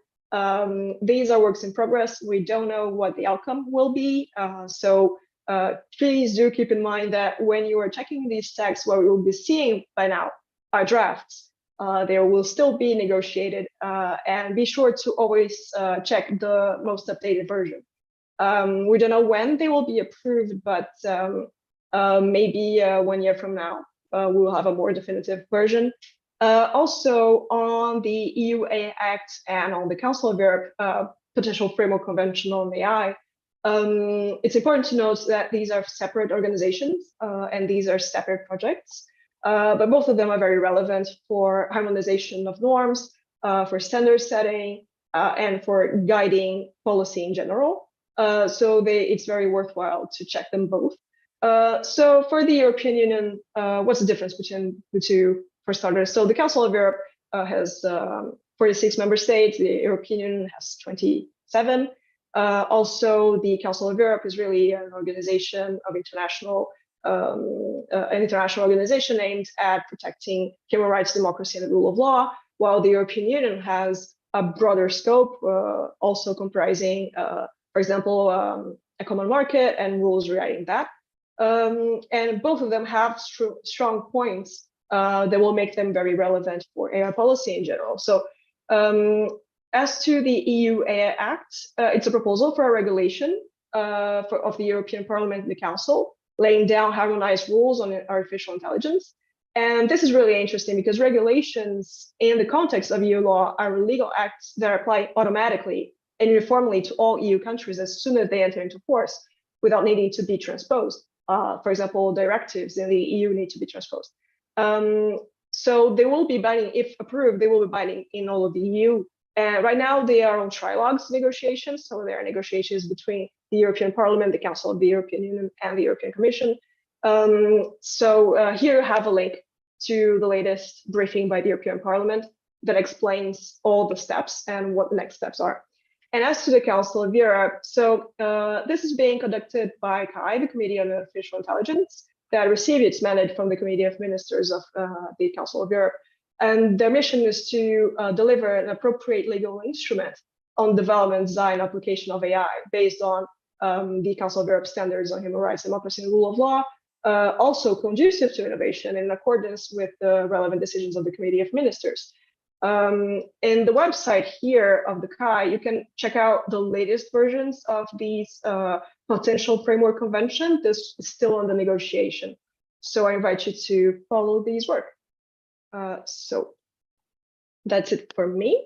these are works in progress. We don't know what the outcome will be. So please do keep in mind that when you are checking these texts, what we will be seeing by now are drafts. They will still be negotiated, and be sure to always check the most updated version. We don't know when they will be approved, but maybe 1 year from now, we will have a more definitive version. Also, on the EU AI Act and on the Council of Europe Potential Framework Convention on AI, it's important to note that these are separate organizations and these are separate projects. But both of them are very relevant for harmonization of norms, for standard setting, and for guiding policy in general. So it's very worthwhile to check them both. So for the European Union, what's the difference between the 2, for starters? So the Council of Europe has 46 member states, the European Union has 27. Also, the Council of Europe is really an organization of an international organization aimed at protecting human rights, democracy, and the rule of law, while the European Union has a broader scope, also comprising, for example, a common market and rules regarding that. And both of them have strong points that will make them very relevant for AI policy in general. So as to the EU AI Act, it's a proposal for a regulation of the European Parliament and the Council, laying down harmonized rules on artificial intelligence. And this is really interesting because regulations in the context of EU law are legal acts that apply automatically and uniformly to all EU countries as soon as they enter into force without needing to be transposed. For example, directives in the EU need to be transposed. So they will be binding, if approved, they will be binding in all of the EU. And right now they are on trilogues negotiations. So there are negotiations between the European Parliament, the Council of the European Union, and the European Commission. Here you have a link to the latest briefing by the European Parliament that explains all the steps and what the next steps are. And as to the Council of Europe, so this is being conducted by CCAI, the Committee on Artificial Intelligence, that received its mandate from the Committee of Ministers of the Council of Europe. And their mission is to deliver an appropriate legal instrument on development, design, application of AI based on the Council of Europe standards on human rights, democracy, and rule of law, also conducive to innovation in accordance with the relevant decisions of the Committee of Ministers. In the website here of the CCAI, you can check out the latest versions of these potential framework convention. This is still under negotiation. So I invite you to follow these work. So that's it for me.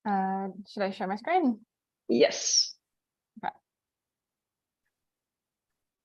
Should I share my screen? Yes. Okay.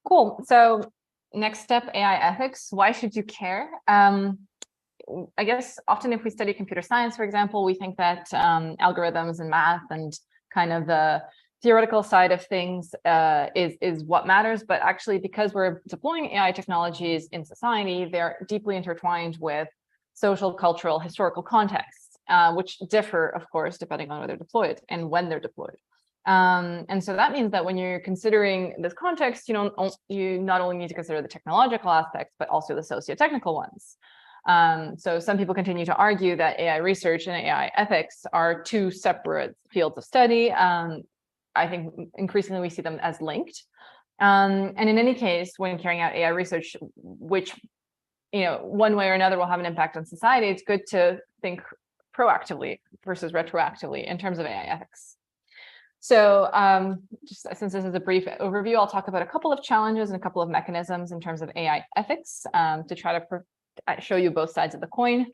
Cool. So next step, AI ethics. Why should you care? I guess often if we study computer science, for example, we think that algorithms and math and kind of the theoretical side of things is what matters. But actually, because we're deploying AI technologies in society, they're deeply intertwined with social, cultural, historical contexts, which differ, of course, depending on where they're deployed and when they're deployed. And so that means that when you're considering this context, you not only need to consider the technological aspects, but also the socio-technical ones. So some people continue to argue that AI research and AI ethics are two separate fields of study. I think increasingly we see them as linked. And in any case, when carrying out AI research, which one way or another will have an impact on society, it's good to think proactively versus retroactively in terms of AI ethics. So just since this is a brief overview, I'll talk about a couple of challenges and a couple of mechanisms in terms of AI ethics to try to show you both sides of the coin.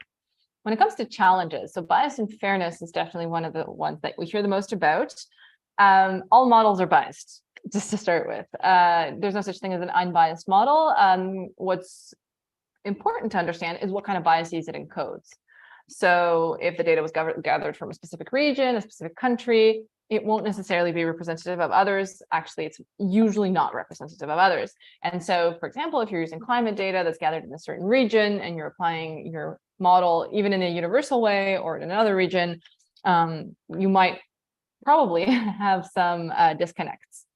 When it comes to challenges, so bias and fairness is definitely one of the ones that we hear the most about. All models are biased, just to start with. There's no such thing as an unbiased model. What's important to understand is what kind of biases it encodes. So if the data was gathered from a specific region, a specific country, it won't necessarily be representative of others. Actually, it's usually not representative of others. And so, for example, if you're using climate data that's gathered in a certain region and you're applying your model, even in a universal way or in another region, you might probably have some disconnects.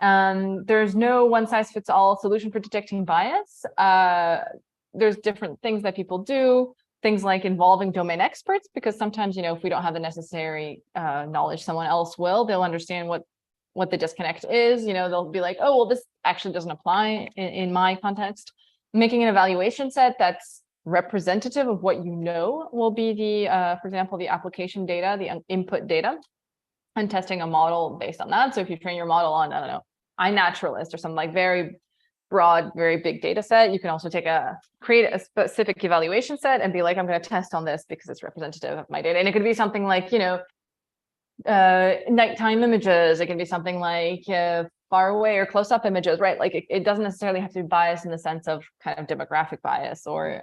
There's no one-size-fits-all solution for detecting bias. There's different things that people do. Things like involving domain experts, because sometimes, if we don't have the necessary knowledge, someone else will. They'll understand what the disconnect is. They'll be like, oh, well, this actually doesn't apply in my context. Making an evaluation set that's representative of what will be the, for example, the application data, the input data, and testing a model based on that. So if you train your model on, I don't know, iNaturalist or some like very broad, very big data set, you can also create a specific evaluation set and be like, I'm going to test on this because it's representative of my data. And it could be something like, nighttime images. It can be something like far away or close-up images, right? Like it doesn't necessarily have to be biased in the sense of kind of demographic bias or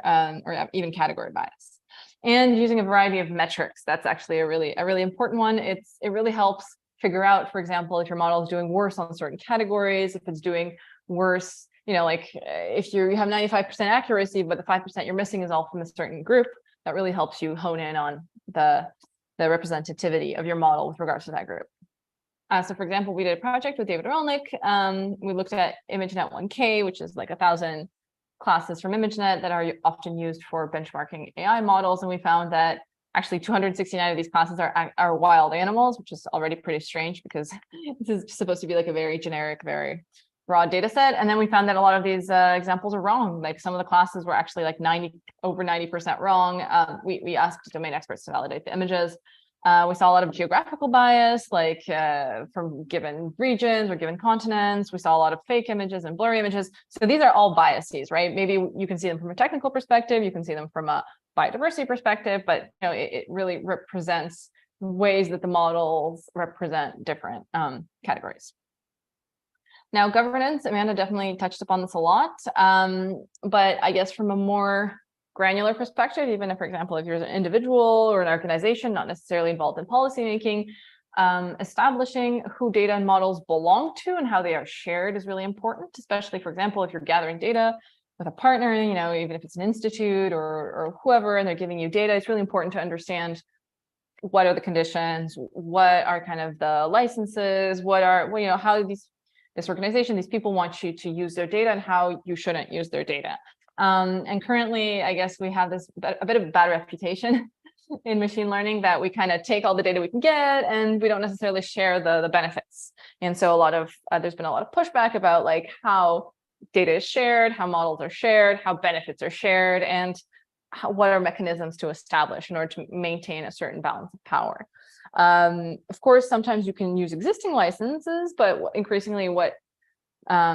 even category bias. And using a variety of metrics. That's actually a really important one. It really helps figure out, for example, if your model is doing worse on certain categories, if it's doing worse, like if you have 95% accuracy, but the 5% you're missing is all from a certain group, that really helps you hone in on the representativity of your model with regards to that group. So for example, we did a project with David Rolnick. We looked at ImageNet 1K, which is like 1,000 classes from ImageNet that are often used for benchmarking AI models. And we found that actually 269 of these classes are wild animals, which is already pretty strange because this is supposed to be like a very generic, very broad data set. And then we found that a lot of these examples are wrong. Like some of the classes were actually like over 90% wrong. We asked domain experts to validate the images. We saw a lot of geographical bias, like from given regions or given continents. We saw a lot of fake images and blurry images. So these are all biases, right? Maybe you can see them from a technical perspective, you can see them from a biodiversity perspective, but it really represents ways that the models represent different categories. Now, governance, Amanda definitely touched upon this a lot, but I guess from a more granular perspective, even if, for example, if you're an individual or an organization not necessarily involved in policymaking, establishing who data and models belong to and how they are shared is really important, especially, for example, if you're gathering data with a partner, even if it's an institute or whoever, and they're giving you data, it's really important to understand what are the conditions, what are kind of the licenses, how this organization, these people want you to use their data and how you shouldn't use their data. And currently, I guess we have a bit of a bad reputation in machine learning that we kind of take all the data we can get and we don't necessarily share the benefits. And so there's been a lot of pushback about like how data is shared, how models are shared, how benefits are shared, and what are mechanisms to establish in order to maintain a certain balance of power. Of course, sometimes you can use existing licenses, but increasingly what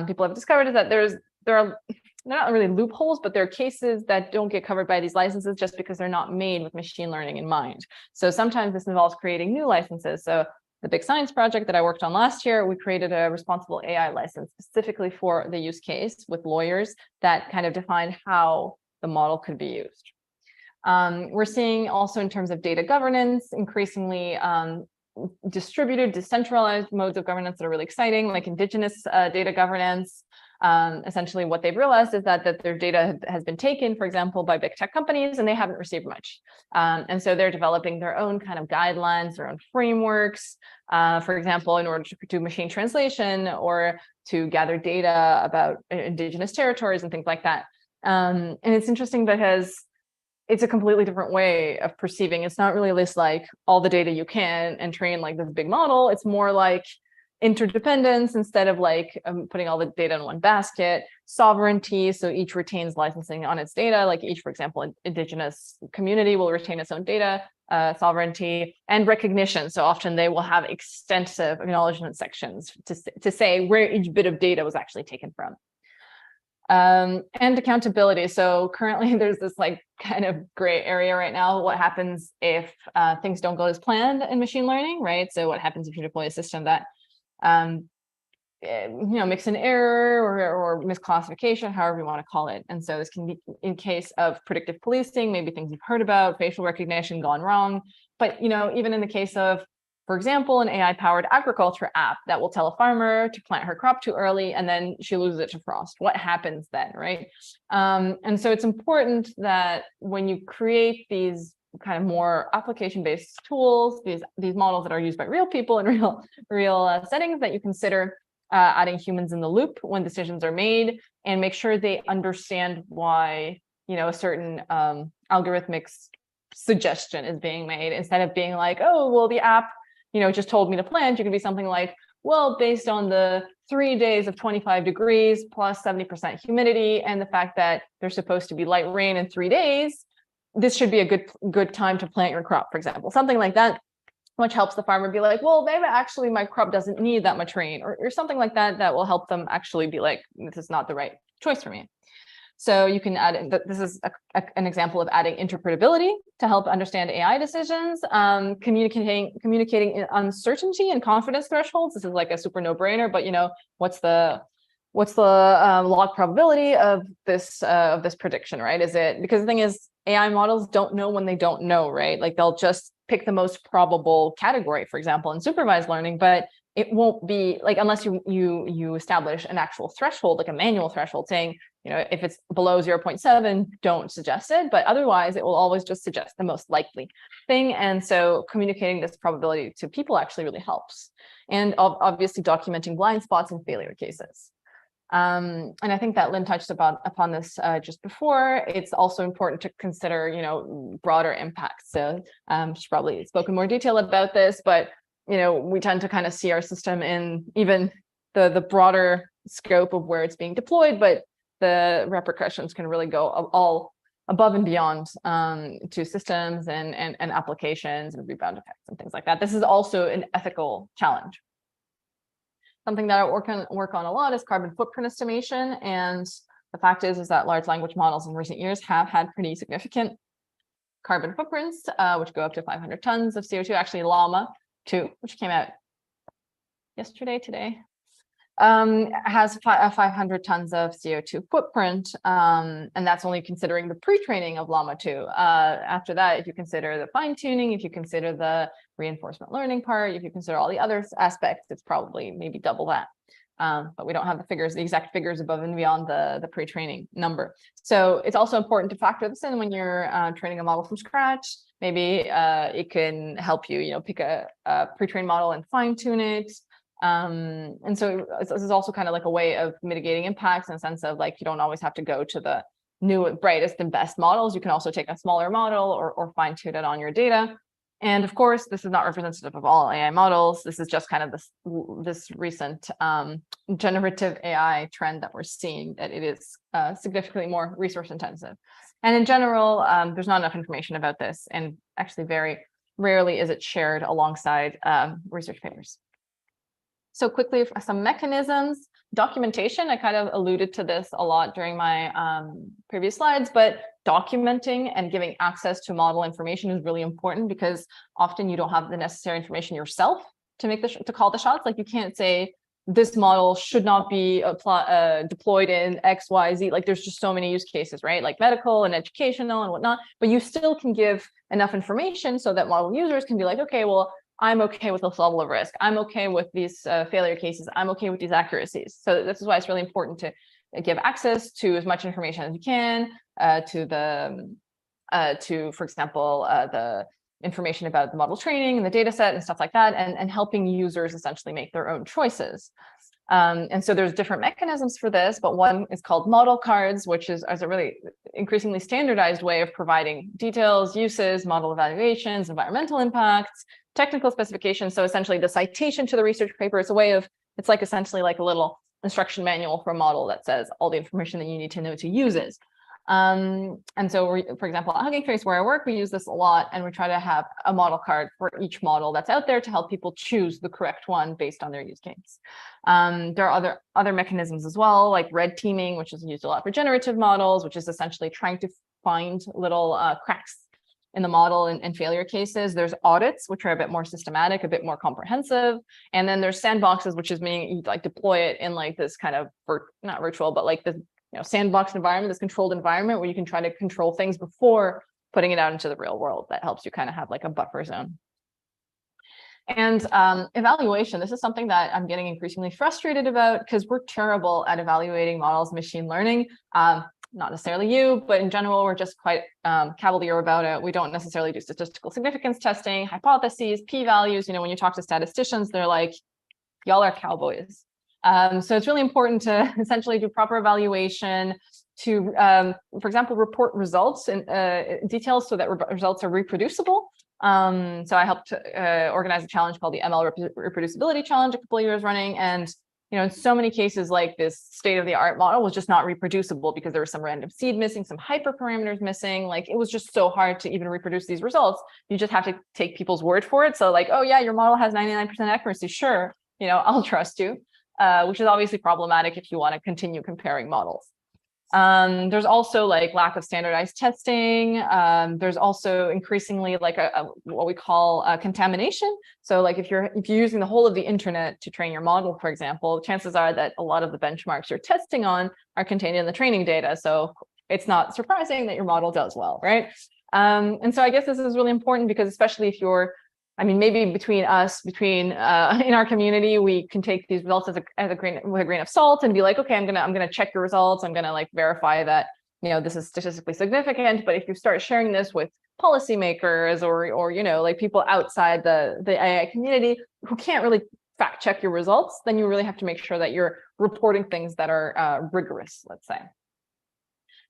people have discovered is that there are not really loopholes, but there are cases that don't get covered by these licenses just because they're not made with machine learning in mind. So sometimes this involves creating new licenses. So the big science project that I worked on last year, we created a responsible AI license specifically for the use case with lawyers that kind of defined how the model could be used. We're seeing also in terms of data governance, increasingly distributed, decentralized modes of governance that are really exciting, like indigenous data governance. Essentially what they've realized is that their data has been taken, for example, by big tech companies, and they haven't received much. And so they're developing their own kind of guidelines, their own frameworks, for example, in order to do machine translation or to gather data about indigenous territories and things like that. And it's interesting because it's a completely different way of perceiving. It's not really this like all the data you can and train like this big model. It's more like interdependence instead of like putting all the data in one basket. Sovereignty, so each retains licensing on its data, like each, for example, indigenous community will retain its own data, sovereignty, and recognition. So often they will have extensive acknowledgement sections to say where each bit of data was actually taken from. And accountability. So currently there's this like kind of gray area right now. What happens if things don't go as planned in machine learning, right? So what happens if you deploy a system that makes an error or misclassification, however you want to call it. And so this can be in case of predictive policing, maybe things you've heard about, facial recognition gone wrong. But even in the case of, for example, an AI-powered agriculture app that will tell a farmer to plant her crop too early and then she loses it to frost. What happens then, right? And so it's important that when you create these kind of more application-based tools, these models that are used by real people in real settings, that you consider adding humans in the loop when decisions are made and make sure they understand why a certain algorithmic suggestion is being made, instead of being like, oh, well, the app just told me to plant. You can be something like, well, based on the 3 days of 25 degrees plus 70% humidity and the fact that there's supposed to be light rain in 3 days, this should be a good time to plant your crop, for example, something like that, which helps the farmer be like, well, maybe actually my crop doesn't need that much rain, or something like that, that will help them actually be like, this is not the right choice for me. So you can add, this is an example of adding interpretability to help understand AI decisions, communicating uncertainty and confidence thresholds. This is like a super no-brainer, but what's the log probability of this prediction, right? Is it, because the thing is, AI models don't know when they don't know, right? Like they'll just pick the most probable category, for example, in supervised learning, but it won't be like, unless you establish an actual threshold, like a manual threshold saying, if it's below 0.7, don't suggest it, but otherwise it will always just suggest the most likely thing. And so communicating this probability to people actually really helps. And obviously documenting blind spots and failure cases. And I think that Lynn touched upon this just before. It's also important to consider, broader impacts. So she's probably spoken more detail about this, but we tend to kind of see our system in even the broader scope of where it's being deployed, but the repercussions can really go all above and beyond to systems and applications and rebound effects and things like that. This is also an ethical challenge. Something that I work on a lot is carbon footprint estimation. And the fact is that large language models in recent years have had pretty significant carbon footprints, which go up to 500 tons of CO2. Actually, Llama 2, which came out today, has 500 tons of CO2 footprint. And that's only considering the pre-training of Llama 2. After that, if you consider the fine-tuning, if you consider the reinforcement learning part, if you consider all the other aspects, it's probably maybe double that. But we don't have the exact figures above and beyond the pre-training number. So it's also important to factor this in when you're training a model from scratch. Maybe it can help you, pick a pre-trained model and fine-tune it. And so this is also kind of like a way of mitigating impacts in the sense of like, you don't always have to go to the new, brightest and best models. You can also take a smaller model or fine tune it on your data. And of course, this is not representative of all AI models. This is just kind of this recent generative AI trend that we're seeing, that it is significantly more resource intensive. And in general, there's not enough information about this. And actually very rarely is it shared alongside research papers. So quickly, some mechanisms, documentation. I kind of alluded to this a lot during my previous slides, but documenting and giving access to model information is really important because often you don't have the necessary information yourself to make to call the shots. Like you can't say this model should not be deployed in X, Y, Z. Like there's just so many use cases, right? Like medical and educational and whatnot, but you still can give enough information so that model users can be like, okay, well, I'm okay with this level of risk. I'm okay with these failure cases. I'm okay with these accuracies. So this is why it's really important to give access to as much information as you can for example, the information about the model training and the data set and stuff like that, and helping users essentially make their own choices. And so there's different mechanisms for this, but one is called model cards, which is a really increasingly standardized way of providing details, uses, model evaluations, environmental impacts, technical specifications. So essentially the citation to the research paper is a way of, it's like essentially like a little instruction manual for a model that says all the information that you need to know to use it. And so, for example, at Hugging Face, where I work, we use this a lot, and we try to have a model card for each model that's out there to help people choose the correct one based on their use case. There are other mechanisms as well, like red teaming, which is used a lot for generative models, which is essentially trying to find little cracks in the model and failure cases. There's audits, which are a bit more systematic, a bit more comprehensive. And then there's sandboxes, which is meaning you like deploy it in like this kind of not virtual, but like this sandbox environment, this controlled environment where you can try to control things before putting it out into the real world. That helps you kind of have like a buffer zone. And evaluation, this is something that I'm getting increasingly frustrated about because we're terrible at evaluating models, machine learning. Not necessarily you, but in general, we're just quite cavalier about it. We don't necessarily do statistical significance testing, hypotheses, p-values. When you talk to statisticians, they're like, y'all are cowboys. So it's really important to essentially do proper evaluation, to, for example, report results and details so that results are reproducible. So I helped organize a challenge called the ML Reproducibility Challenge a couple of years running. And in so many cases, like this state-of-the-art model was just not reproducible because there was some random seed missing, some hyperparameters missing. Like it was just so hard to even reproduce these results. You just have to take people's word for it. So like, oh yeah, your model has 99% accuracy. Sure, I'll trust you, which is obviously problematic if you want to continue comparing models. There's also like lack of standardized testing. There's also increasingly like what we call contamination. So like if you're using the whole of the internet to train your model, for example, chances are that a lot of the benchmarks you're testing on are contained in the training data. So it's not surprising that your model does well, right? And so I guess this is really important because especially if you're, maybe between us, in our community, we can take these results with a grain of salt and be like, okay, I'm gonna check your results. I'm gonna like verify that this is statistically significant. But if you start sharing this with policymakers or like people outside the AI community who can't really fact check your results, then you really have to make sure that you're reporting things that are rigorous, let's say.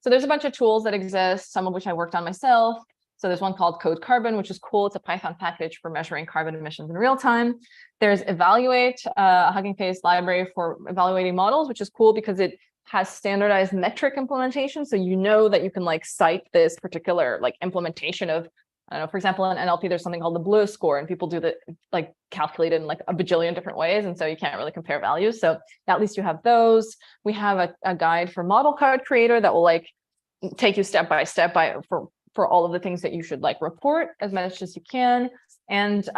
So there's a bunch of tools that exist, some of which I worked on myself. So there's one called Code Carbon, which is cool. It's a Python package for measuring carbon emissions in real time. There's Evaluate, a Hugging Face library for evaluating models, which is cool because it has standardized metric implementation. So you know that you can like cite this particular like implementation of, I don't know, for example, in NLP, there's something called the Blue score, and people do the like calculate it in like a bajillion different ways. And so you can't really compare values. So at least you have those. We have a guide for model card creator that will like take you step by step for all of the things that you should like report as much as you can. And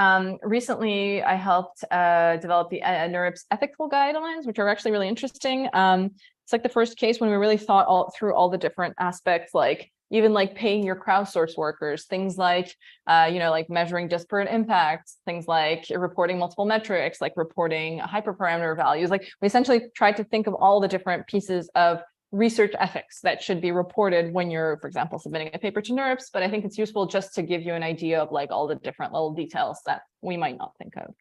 recently I helped develop the NeurIPS ethical guidelines, which are actually really interesting. It's like the first case when we really thought through all the different aspects, like even like paying your crowdsource workers, things like, like measuring disparate impacts, things like reporting multiple metrics, like reporting hyperparameter values. Like we essentially tried to think of all the different pieces of research ethics that should be reported when you're, for example, submitting a paper to NeurIPS. But I think it's useful just to give you an idea of like all the different little details that we might not think of.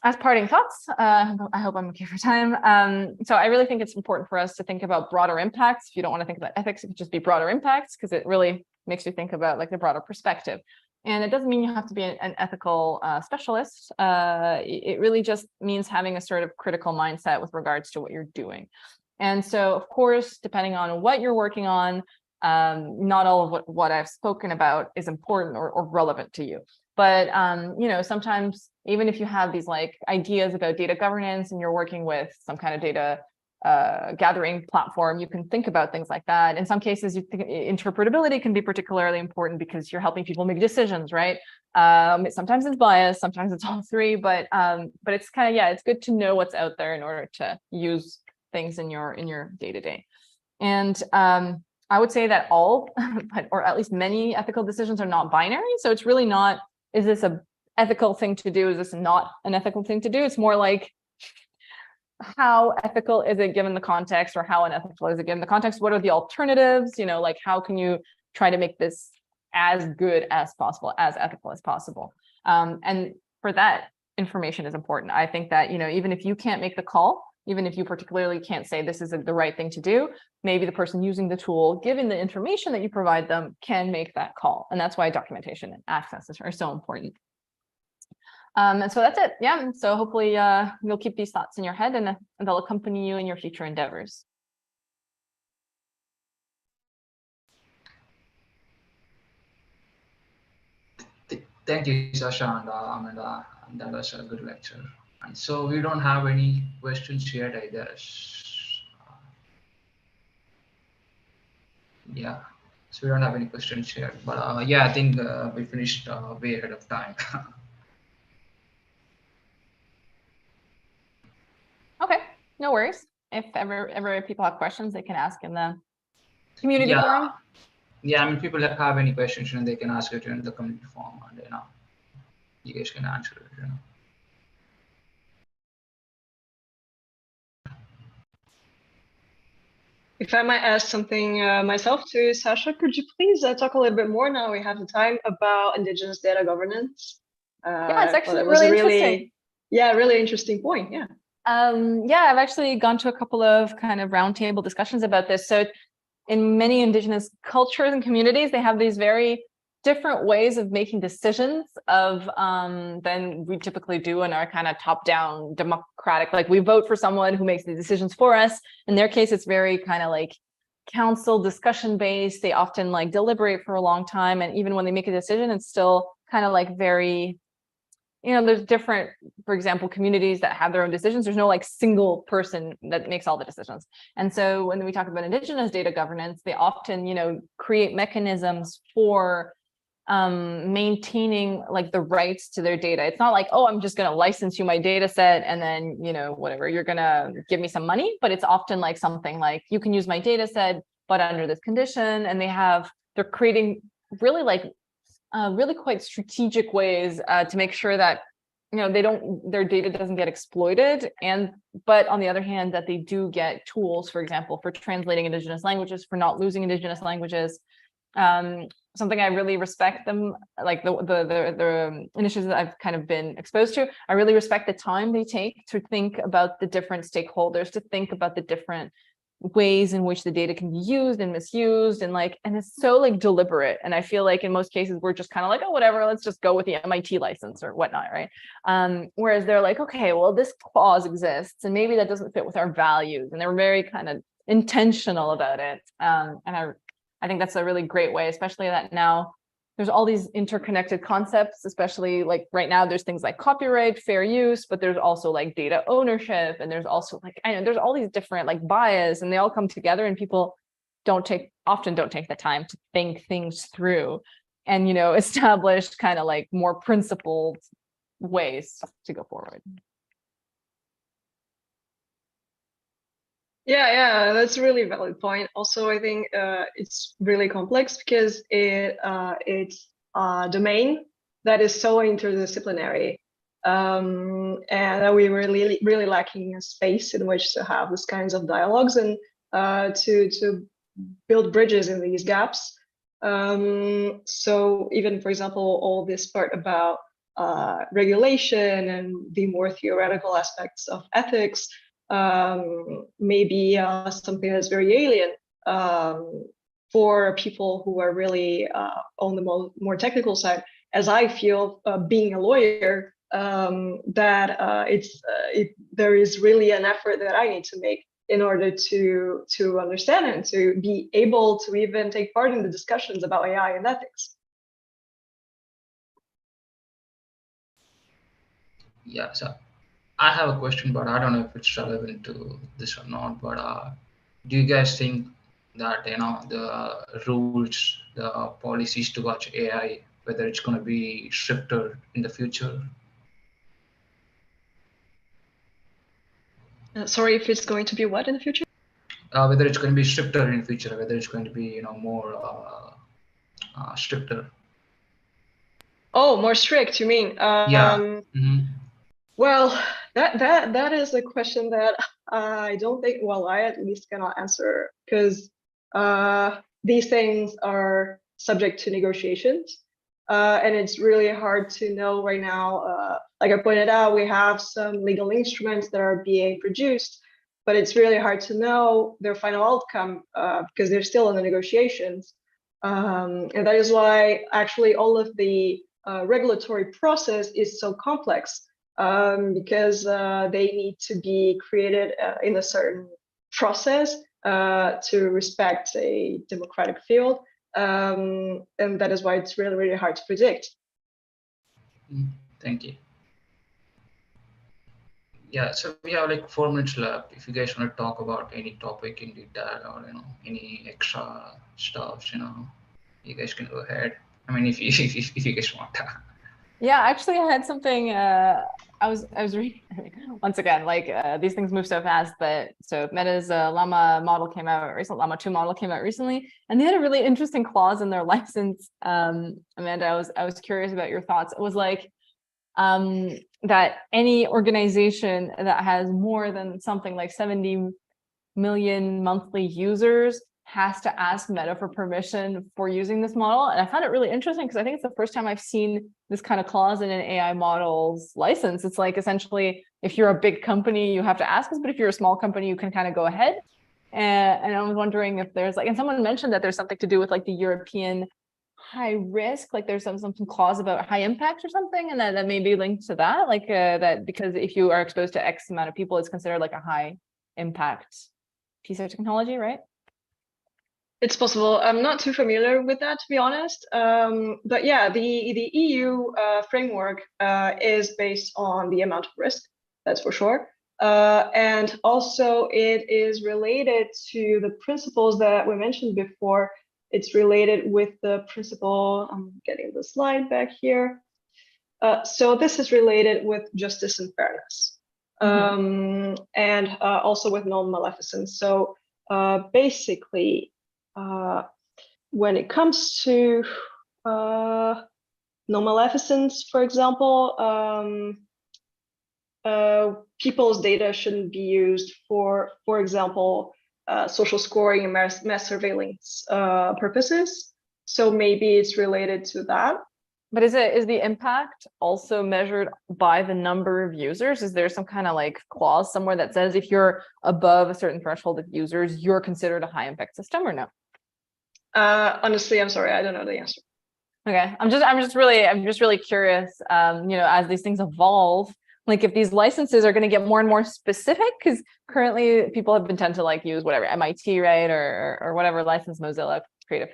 As parting thoughts, I hope I'm okay for time. So I really think it's important for us to think about broader impacts. If you don't want to think about ethics, it could just be broader impacts, because it really makes you think about like the broader perspective. And it doesn't mean you have to be an ethical specialist. It really just means having a sort of critical mindset with regards to what you're doing. And so, of course, depending on what you're working on, not all of what I've spoken about is important or relevant to you. But sometimes even if you have these like ideas about data governance and you're working with some kind of data gathering platform, you can think about things like that. In some cases, you think interpretability can be particularly important because you're helping people make decisions, right? Sometimes it's bias, sometimes it's all three, but it's kind of, it's good to know what's out there in order to use things in your day-to-day. And I would say that all, or at least many ethical decisions are not binary. So it's really not, is this an ethical thing to do? Is this not an ethical thing to do? It's more like, how ethical is it given the context, or how unethical is it given the context? What are the alternatives? Like how can you try to make this as good as possible, as ethical as possible? And for that, information is important. I think that, even if you can't make the call, even if you particularly can't say this is the right thing to do, maybe the person using the tool, given the information that you provide them, can make that call. And that's why documentation and access are so important. And so that's it. Yeah. So hopefully you'll keep these thoughts in your head, and they'll accompany you in your future endeavors. Thank you, Sasha and Amanda. That was a good lecture. And so we don't have any questions yet, I guess. Yeah. So we don't have any questions here. But I think we finished way ahead of time. Okay, no worries. If ever people have questions, they can ask in the community forum. Yeah, people that have any questions, they can ask it in the community forum, and you guys can answer it. If I might ask something myself to Sasha, could you please talk a little bit more, now we have the time, about indigenous data governance? It's actually really interesting. Yeah, really interesting point. Yeah. I've actually gone to a couple of kind of roundtable discussions about this. So in many indigenous cultures and communities, they have these very different ways of making decisions than we typically do in our kind of top-down democratic, like we vote for someone who makes the decisions for us. In their case, it's very kind of like council discussion based. They often like deliberate for a long time. And even when they make a decision, it's still kind of like very, there's different, for example, communities that have their own decisions. There's no like single person that makes all the decisions. And so when we talk about indigenous data governance, they often, create mechanisms for maintaining like the rights to their data. It's not like, oh, I'm just going to license you my data set and then, whatever, you're going to give me some money. But it's often like something like, you can use my data set, but under this condition. And they're creating really like really quite strategic ways to make sure that their data doesn't get exploited, but on the other hand, that they do get tools, for example, for translating indigenous languages, for not losing indigenous languages. Something I really respect them, like the initiatives that I've kind of been exposed to, I really respect the time they take to think about the different stakeholders, to think about the different ways in which the data can be used and misused, and it's so like deliberate. And I feel like in most cases we're just kind of like, oh, whatever, let's just go with the MIT license or whatnot, right? Whereas they're like, okay, well, this clause exists and maybe that doesn't fit with our values, and they're very kind of intentional about it. And I think that's a really great way, especially that now there's all these interconnected concepts, especially like right now there's things like copyright, fair use, but there's also like data ownership, and there's also like, I know there's all these different like bias, and they all come together, and people often don't take the time to think things through and, establish kind of like more principled ways to go forward. Yeah, that's a really valid point. Also, I think it's really complex because it's a domain that is so interdisciplinary, and that we were really lacking a space in which to have these kinds of dialogues and to build bridges in these gaps. So even, for example, all this part about regulation and the more theoretical aspects of ethics, maybe something that's very alien for people who are really on the more technical side. As I feel, being a lawyer, that there is really an effort that I need to make in order to understand and to be able to even take part in the discussions about AI and ethics. Yeah, so I have a question, but I don't know if it's relevant to this or not. But do you guys think that the rules, the policies to watch AI, whether it's going to be stricter in the future? Sorry, if it's going to be what in the future? Whether it's going to be stricter in the future, whether it's going to be more stricter. Oh, more strict, you mean? Yeah. Mm-hmm. Well, that is a question that I don't think, well, I at least cannot answer, because these things are subject to negotiations, and it's really hard to know right now. Like I pointed out, we have some legal instruments that are being produced, but it's really hard to know their final outcome because they're still in the negotiations. And that is why actually all of the regulatory process is so complex. Because they need to be created in a certain process to respect a democratic field, and that is why it's really, really hard to predict. Thank you. Yeah, so we have like 4 minutes left. If you guys want to talk about any topic in detail or any extra stuff, you guys can go ahead. I mean, if you guys want to. Yeah, actually, I had something. I was reading once again. Like these things move so fast, but so Meta's Llama model came out recently. Llama 2 model came out recently, and they had a really interesting clause in their license. Amanda, I was curious about your thoughts. It was like that any organization that has more than something like 70 million monthly users has to ask Meta for permission for using this model. And I found it really interesting because I think it's the first time I've seen this kind of clause in an AI model's license. It's like essentially, if you're a big company, you have to ask us, but if you're a small company, you can kind of go ahead. And I was wondering if there's like, and someone mentioned that there's something to do with like the European high risk, like there's some clause about high impact or something, and that may be linked to that, like that because if you are exposed to X amount of people, it's considered like a high impact piece of technology, right? It's possible. I'm not too familiar with that, to be honest. But yeah, the EU framework is based on the amount of risk, that's for sure. And also it is related to the principles that we mentioned before. It's related with the principle, I'm getting the slide back here. So this is related with justice and fairness, and also with non-maleficence. So basically, when it comes to non-maleficence, for example, people's data shouldn't be used for example, social scoring and mass surveillance purposes. So maybe it's related to that. But is the impact also measured by the number of users? Is there some kind of like clause somewhere that says if you're above a certain threshold of users, you're considered a high impact system or no? Honestly, I'm sorry, I don't know the answer. Okay, I'm just really curious. As these things evolve, like if these licenses are going to get more and more specific, because currently people have been tend to like use whatever MIT, right, or whatever license, Mozilla, Creative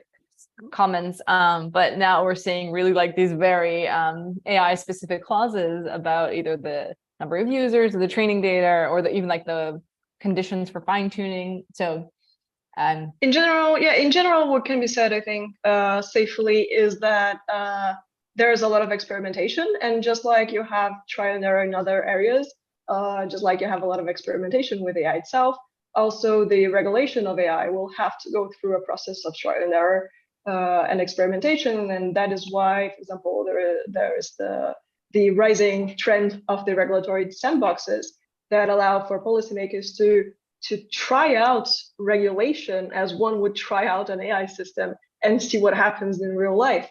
Commons, but now we're seeing really like these very AI specific clauses about either the number of users or the training data or even like the conditions for fine tuning. So in general, what can be said, I think, safely is that there's a lot of experimentation, and just like you have trial and error in other areas, just like you have a lot of experimentation with AI itself, also the regulation of AI will have to go through a process of trial and error and experimentation, and that is why, for example, there is the rising trend of the regulatory sandboxes that allow for policymakers to try out regulation as one would try out an AI system and see what happens in real life.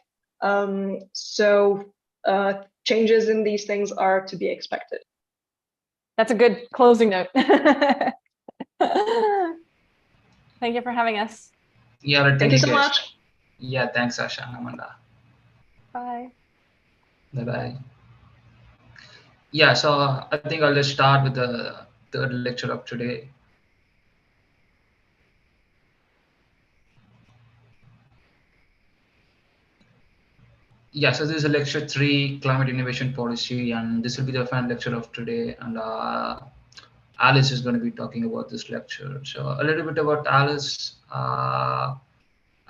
So changes in these things are to be expected. That's a good closing note. Thank you for having us. Yeah, thank you so much. Yeah, thanks, Sasha and Amanda. Bye. Bye-bye. Yeah, so I think I'll just start with the third lecture of today. Yeah, so this is a lecture 3, Climate Innovation Policy, and this will be the final lecture of today. And Alice is going to be talking about this lecture. So a little bit about Alice.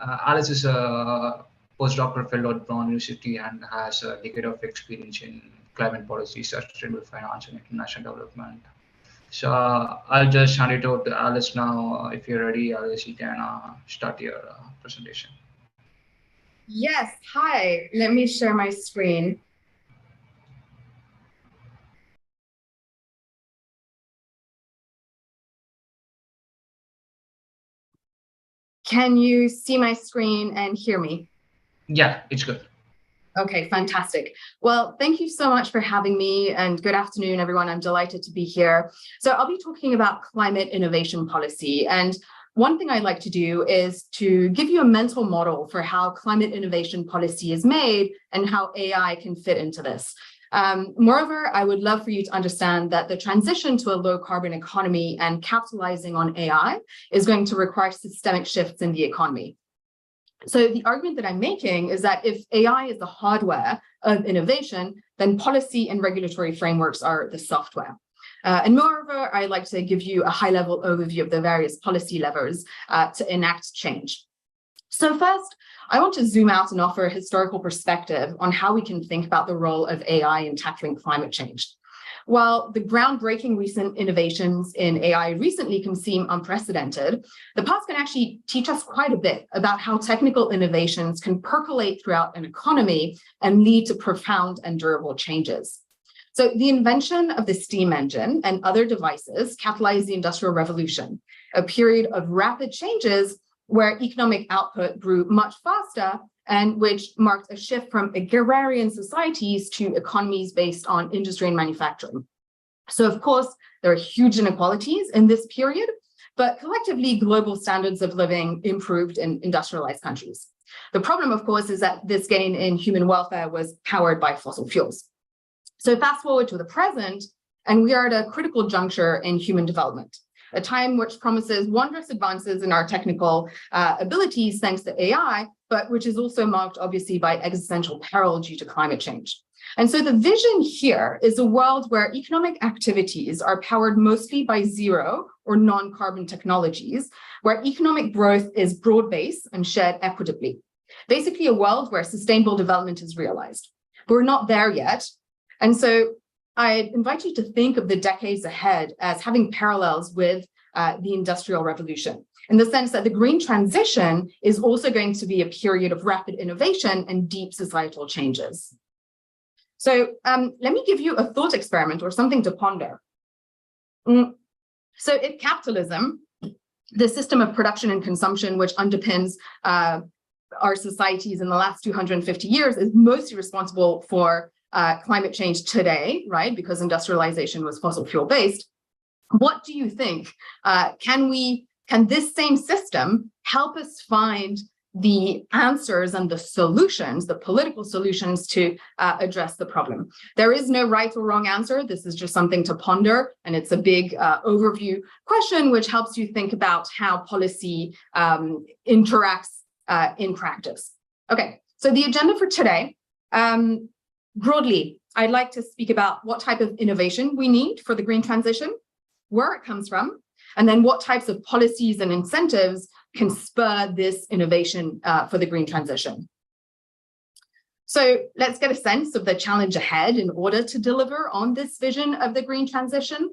Alice is a postdoctoral fellow at Brown University and has a decade of experience in climate policy, sustainable finance, and international development. So I'll just hand it over to Alice now. If you're ready, Alice, you can start your presentation. Yes, hi. Let me share my screen. Can you see my screen and hear me? Yeah, it's good. Okay, fantastic. Well, thank you so much for having me, and good afternoon, everyone. I'm delighted to be here. So I'll be talking about climate innovation policy, and one thing I'd like to do is to give you a mental model for how climate innovation policy is made and how AI can fit into this. Moreover, I would love for you to understand that the transition to a low carbon economy and capitalizing on AI is going to require systemic shifts in the economy. So the argument that I'm making is that if AI is the hardware of innovation, then policy and regulatory frameworks are the software. And moreover, I'd like to give you a high-level overview of the various policy levers to enact change. So first, I want to zoom out and offer a historical perspective on how we can think about the role of AI in tackling climate change. While the groundbreaking recent innovations in AI recently can seem unprecedented, the past can actually teach us quite a bit about how technical innovations can percolate throughout an economy and lead to profound and durable changes. So the invention of the steam engine and other devices catalyzed the Industrial Revolution, a period of rapid changes where economic output grew much faster and which marked a shift from agrarian societies to economies based on industry and manufacturing. So of course, there are huge inequalities in this period, but collectively global standards of living improved in industrialized countries. The problem, of course, is that this gain in human welfare was powered by fossil fuels. So fast forward to the present, and we are at a critical juncture in human development, a time which promises wondrous advances in our technical abilities thanks to AI, but which is also marked obviously by existential peril due to climate change. And so the vision here is a world where economic activities are powered mostly by zero or non-carbon technologies, where economic growth is broad-based and shared equitably. Basically a world where sustainable development is realized. But we're not there yet. And so I invite you to think of the decades ahead as having parallels with the Industrial Revolution, in the sense that the green transition is also going to be a period of rapid innovation and deep societal changes. So let me give you a thought experiment or something to ponder. So if capitalism, the system of production and consumption which underpins our societies in the last 250 years is mostly responsible for climate change today, right? Because industrialization was fossil fuel based. What do you think? Can this same system help us find the answers and the solutions, the political solutions to address the problem? There is no right or wrong answer. This is just something to ponder, and it's a big overview question, which helps you think about how policy interacts in practice. Okay, so the agenda for today, broadly, I'd like to speak about what type of innovation we need for the green transition, where it comes from, and then what types of policies and incentives can spur this innovation for the green transition. So let's get a sense of the challenge ahead in order to deliver on this vision of the green transition.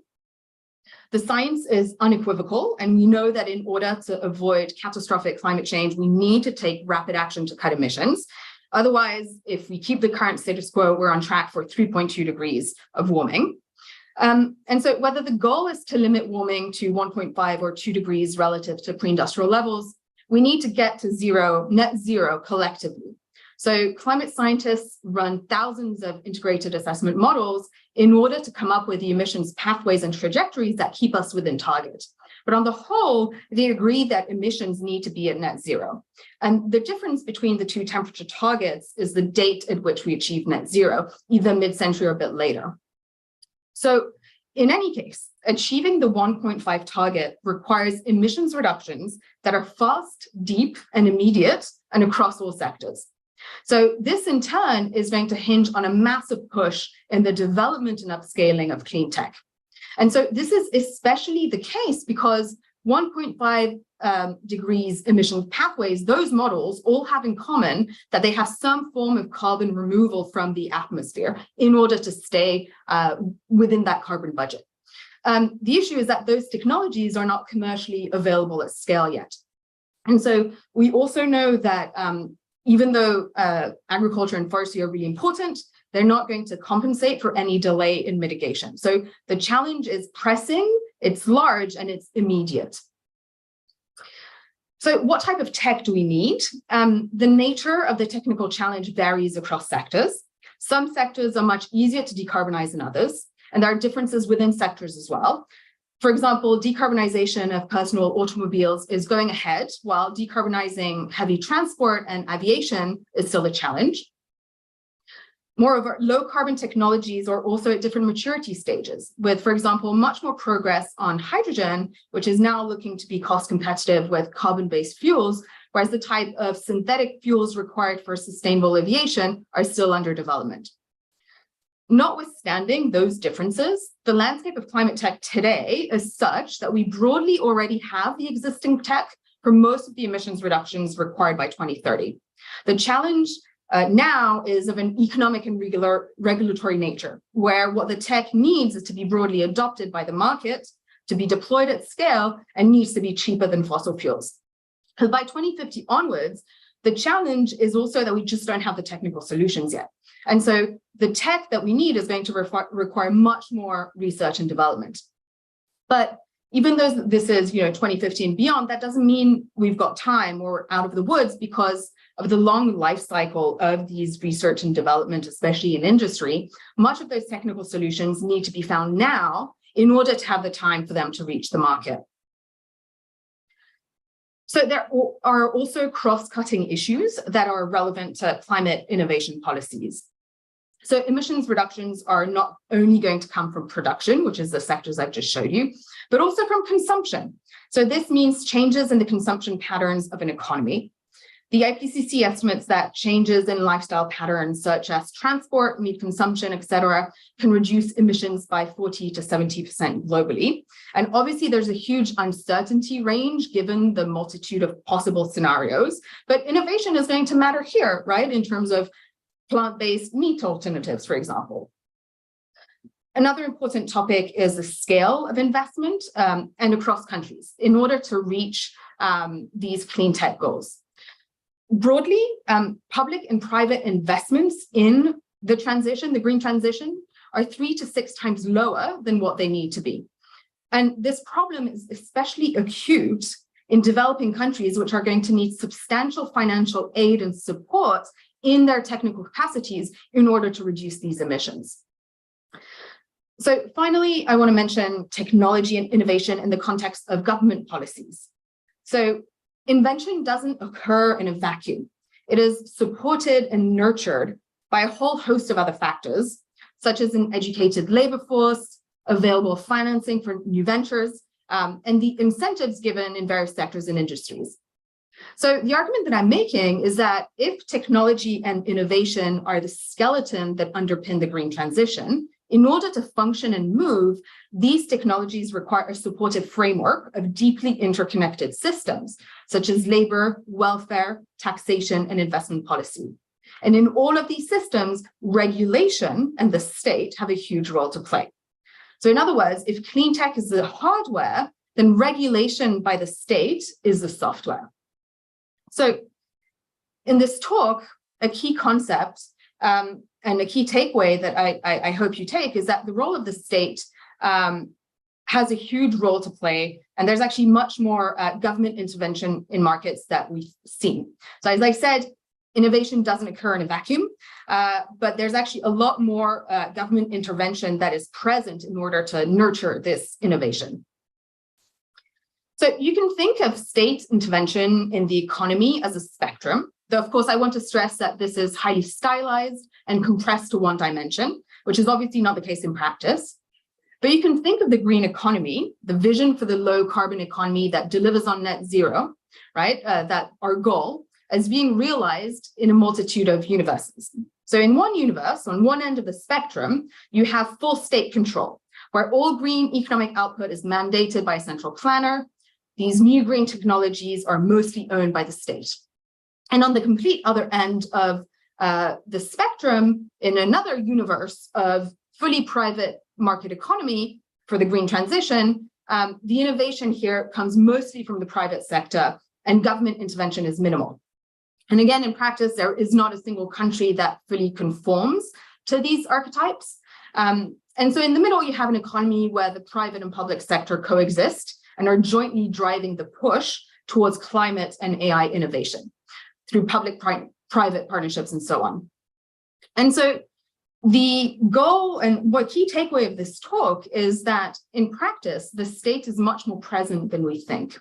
The science is unequivocal, and we know that in order to avoid catastrophic climate change, we need to take rapid action to cut emissions. Otherwise, if we keep the current status quo, we're on track for 3.2 degrees of warming. And so whether the goal is to limit warming to 1.5 or 2 degrees relative to pre-industrial levels, we need to get to net zero collectively. So climate scientists run thousands of integrated assessment models in order to come up with the emissions pathways and trajectories that keep us within target. But on the whole, they agree that emissions need to be at net zero. And the difference between the two temperature targets is the date at which we achieve net zero, either mid-century or a bit later. So in any case, achieving the 1.5 target requires emissions reductions that are fast, deep, and immediate, and across all sectors. So this in turn is going to hinge on a massive push in the development and upscaling of clean tech. And so this is especially the case because 1.5 degrees emission pathways, those models all have in common that they have some form of carbon removal from the atmosphere in order to stay within that carbon budget. The issue is that those technologies are not commercially available at scale yet. And so we also know that even though agriculture and forestry are really important, they're not going to compensate for any delay in mitigation. So the challenge is pressing, it's large, and it's immediate. So what type of tech do we need? The nature of the technical challenge varies across sectors. Some sectors are much easier to decarbonize than others, and there are differences within sectors as well. For example, decarbonization of personal automobiles is going ahead, while decarbonizing heavy transport and aviation is still a challenge. Moreover, low carbon technologies are also at different maturity stages, with, for example, much more progress on hydrogen, which is now looking to be cost competitive with carbon-based fuels, whereas the type of synthetic fuels required for sustainable aviation are still under development. Notwithstanding those differences, the landscape of climate tech today is such that we broadly already have the existing tech for most of the emissions reductions required by 2030. The challenge now is of an economic and regulatory nature, where what the tech needs is to be broadly adopted by the market, to be deployed at scale, and needs to be cheaper than fossil fuels. Because by 2050 onwards, the challenge is also that we just don't have the technical solutions yet. And so the tech that we need is going to require much more research and development. But even though this is 2050 and beyond, that doesn't mean we've got time or out of the woods, because of the long life cycle of these research and development, especially in industry. Much of those technical solutions need to be found now in order to have the time for them to reach the market. So there are also cross-cutting issues that are relevant to climate innovation policies. So emissions reductions are not only going to come from production, which is the sectors I've just showed you, but also from consumption. So this means changes in the consumption patterns of an economy. The IPCC estimates that changes in lifestyle patterns such as transport, meat consumption, etc., can reduce emissions by 40 to 70% globally. And obviously, there's a huge uncertainty range given the multitude of possible scenarios. But innovation is going to matter here, right, in terms of plant-based meat alternatives, for example. Another important topic is the scale of investment and across countries in order to reach these clean tech goals. Broadly, public and private investments in the transition, the green transition, are 3 to 6 times lower than what they need to be. And this problem is especially acute in developing countries, which are going to need substantial financial aid and support in their technical capacities in order to reduce these emissions. So finally, I want to mention technology and innovation in the context of government policies. So invention doesn't occur in a vacuum. It is supported and nurtured by a whole host of other factors, such as an educated labor force, available financing for new ventures, and the incentives given in various sectors and industries. So the argument that I'm making is that if technology and innovation are the skeleton that underpin the green transition, in order to function and move, these technologies require a supportive framework of deeply interconnected systems, such as labor, welfare, taxation, and investment policy. And in all of these systems, regulation and the state have a huge role to play. So in other words, if clean tech is the hardware, then regulation by the state is the software. So in this talk, a key concept and a key takeaway that I hope you take is that the role of the state has a huge role to play, and there's actually much more government intervention in markets that we've seen. So as I said, innovation doesn't occur in a vacuum, but there's actually a lot more government intervention that is present in order to nurture this innovation. So you can think of state intervention in the economy as a spectrum, though of course I want to stress that this is highly stylized and compressed to one dimension, which is obviously not the case in practice. But you can think of the green economy, the vision for the low carbon economy that delivers on net zero, right? That our goal, as being realized in a multitude of universes. So in one universe, on one end of the spectrum, you have full state control, where all green economic output is mandated by a central planner. These new green technologies are mostly owned by the state. And on the complete other end of the spectrum, in another universe of fully private market economy for the green transition, the innovation here comes mostly from the private sector, and government intervention is minimal. And again, in practice, there is not a single country that fully conforms to these archetypes. And so in the middle, you have an economy where the private and public sector coexist and are jointly driving the push towards climate and AI innovation through public-private partnerships and so on. And so the goal and what key takeaway of this talk is that in practice, the state is much more present than we think.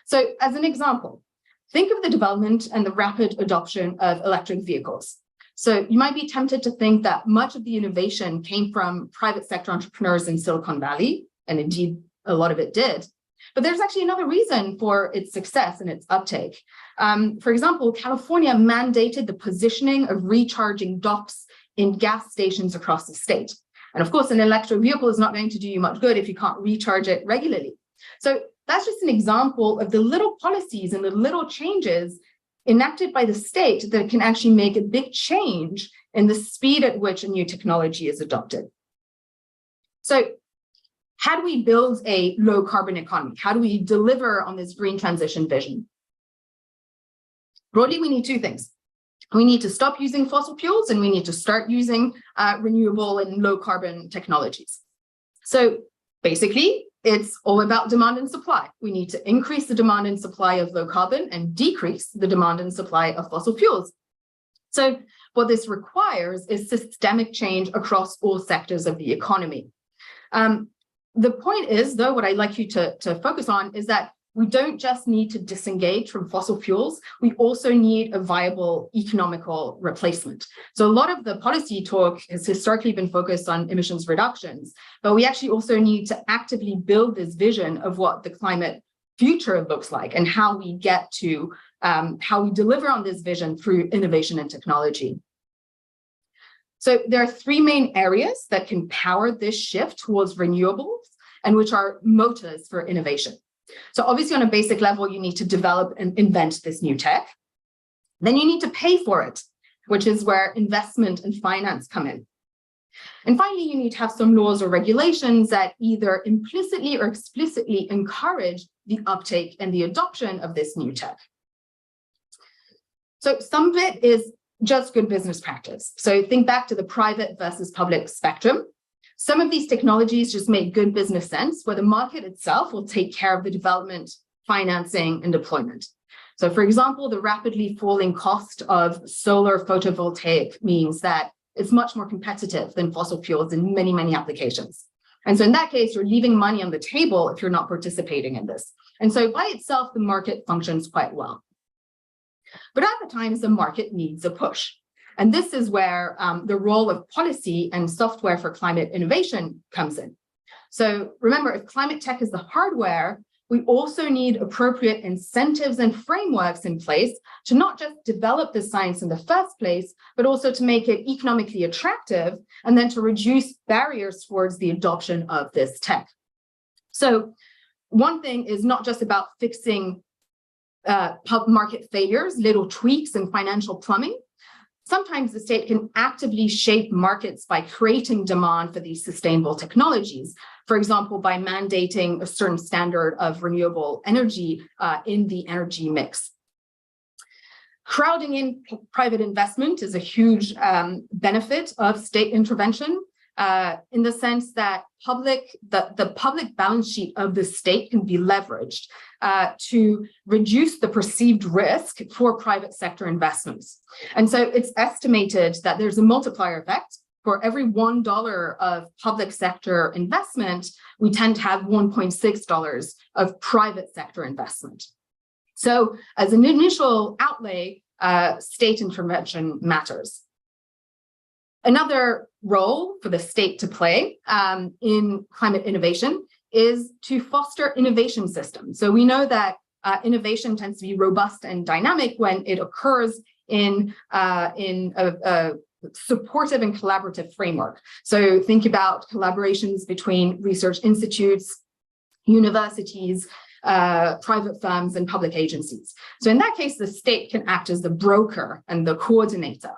So as an example, think of the development and the rapid adoption of electric vehicles. So you might be tempted to think that much of the innovation came from private sector entrepreneurs in Silicon Valley, and indeed a lot of it did. But there's actually another reason for its success and its uptake. For example, California mandated the positioning of recharging docks in gas stations across the state. And of course, an electric vehicle is not going to do you much good if you can't recharge it regularly. So that's just an example of the little policies and the little changes enacted by the state that can actually make a big change in the speed at which a new technology is adopted. So how do we build a low carbon economy? How do we deliver on this green transition vision? Broadly, we need two things. We need to stop using fossil fuels, and we need to start using renewable and low carbon technologies. So basically, it's all about demand and supply. We need to increase the demand and supply of low carbon and decrease the demand and supply of fossil fuels. So what this requires is systemic change across all sectors of the economy. The point is, though, what I'd like you to focus on is that we don't just need to disengage from fossil fuels, we also need a viable economical replacement. So a lot of the policy talk has historically been focused on emissions reductions, but we actually also need to actively build this vision of what the climate future looks like and how we get to, how we deliver on this vision through innovation and technology. So there are three main areas that can power this shift towards renewables and which are motors for innovation. So obviously on a basic level, you need to develop and invent this new tech. Then you need to pay for it, which is where investment and finance come in. And finally, you need to have some laws or regulations that either implicitly or explicitly encourage the uptake and the adoption of this new tech. So some of it is just good business practice. So think back to the private versus public spectrum. Some of these technologies just make good business sense, where the market itself will take care of the development financing, and deployment. So for example, the rapidly falling cost of solar photovoltaic means that it's much more competitive than fossil fuels in many, many applications. And so in that case, you're leaving money on the table if you're not participating in this. And so by itself, the market functions quite well. But at times, the market needs a push. And this is where the role of policy and software for climate innovation comes in. So remember, if climate tech is the hardware, we also need appropriate incentives and frameworks in place to not just develop the science in the first place, but also to make it economically attractive and then to reduce barriers towards the adoption of this tech. So one thing is not just about fixing market failures, little tweaks and financial plumbing. Sometimes the state can actively shape markets by creating demand for these sustainable technologies. For example, by mandating a certain standard of renewable energy in the energy mix. Crowding in private investment is a huge benefit of state intervention in the sense that the public balance sheet of the state can be leveraged to reduce the perceived risk for private sector investments. And so it's estimated that there's a multiplier effect. For every $1 of public sector investment, we tend to have $1.6 of private sector investment. So as an initial outlay, state intervention matters. Another role for the state to play in climate innovation is to foster innovation systems. So we know that innovation tends to be robust and dynamic when it occurs in a supportive and collaborative framework. So think about collaborations between research institutes, universities, private firms, and public agencies. So in that case, the state can act as the broker and the coordinator.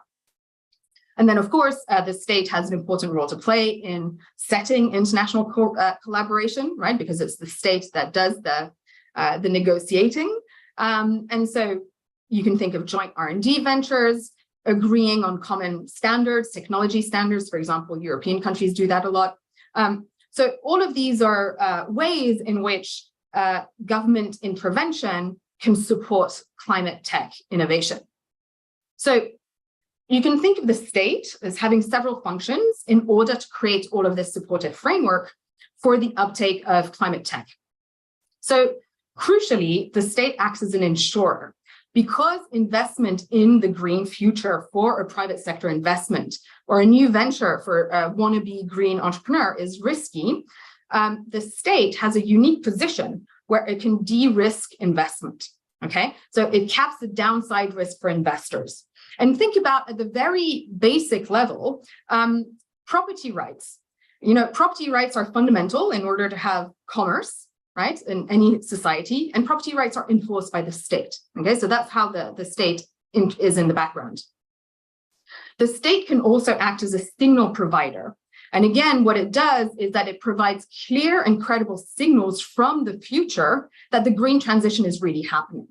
And then, of course, the state has an important role to play in setting international collaboration, right? Because it's the state that does the negotiating. And so you can think of joint R&D ventures, agreeing on common standards, technology standards. For example, European countries do that a lot. So all of these are ways in which government intervention can support climate tech innovation. So you can think of the state as having several functions in order to create all of this supportive framework for the uptake of climate tech. So crucially, the state acts as an insurer. Because investment in the green future for a private sector investment or a new venture for a wannabe green entrepreneur is risky, the state has a unique position where it can de-risk investment, okay? So it caps the downside risk for investors. And think about at the very basic level, property rights. You know, property rights are fundamental in order to have commerce, right, in any society, and property rights are enforced by the state, okay? So that's how the state is in the background. The state can also act as a signal provider. And again, what it does is that it provides clear and credible signals from the future that the green transition is really happening,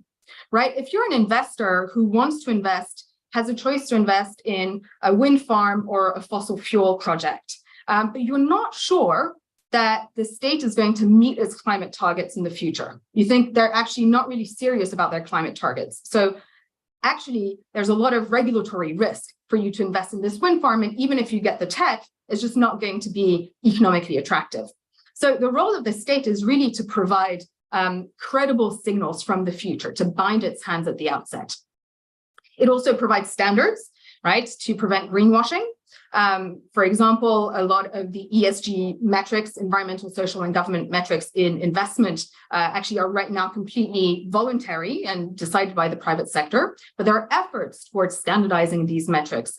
right? If you're an investor who wants to invest, has a choice to invest in a wind farm or a fossil fuel project, but you're not sure that the state is going to meet its climate targets in the future. You think they're actually not really serious about their climate targets. So actually, there's a lot of regulatory risk for you to invest in this wind farm. And even if you get the tech, it's just not going to be economically attractive. So the role of the state is really to provide credible signals from the future, to bind its hands at the outset. It also provides standards, right, to prevent greenwashing. For example, a lot of the ESG metrics, environmental, social, and government metrics in investment actually are right now completely voluntary and decided by the private sector. But there are efforts towards standardizing these metrics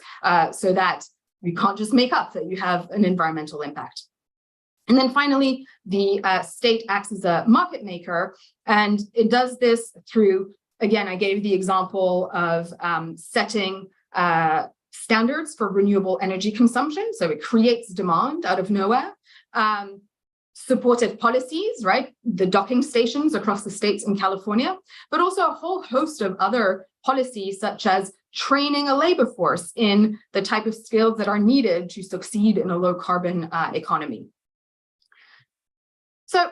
so that you can't just make up that you have an environmental impact. And then finally, the state acts as a market maker, and it does this through, again, I gave the example of setting standards for renewable energy consumption. So it creates demand out of nowhere. Supportive policies, right? The docking stations across the states in California, but also a whole host of other policies, such as training a labor force in the type of skills that are needed to succeed in a low carbon economy. So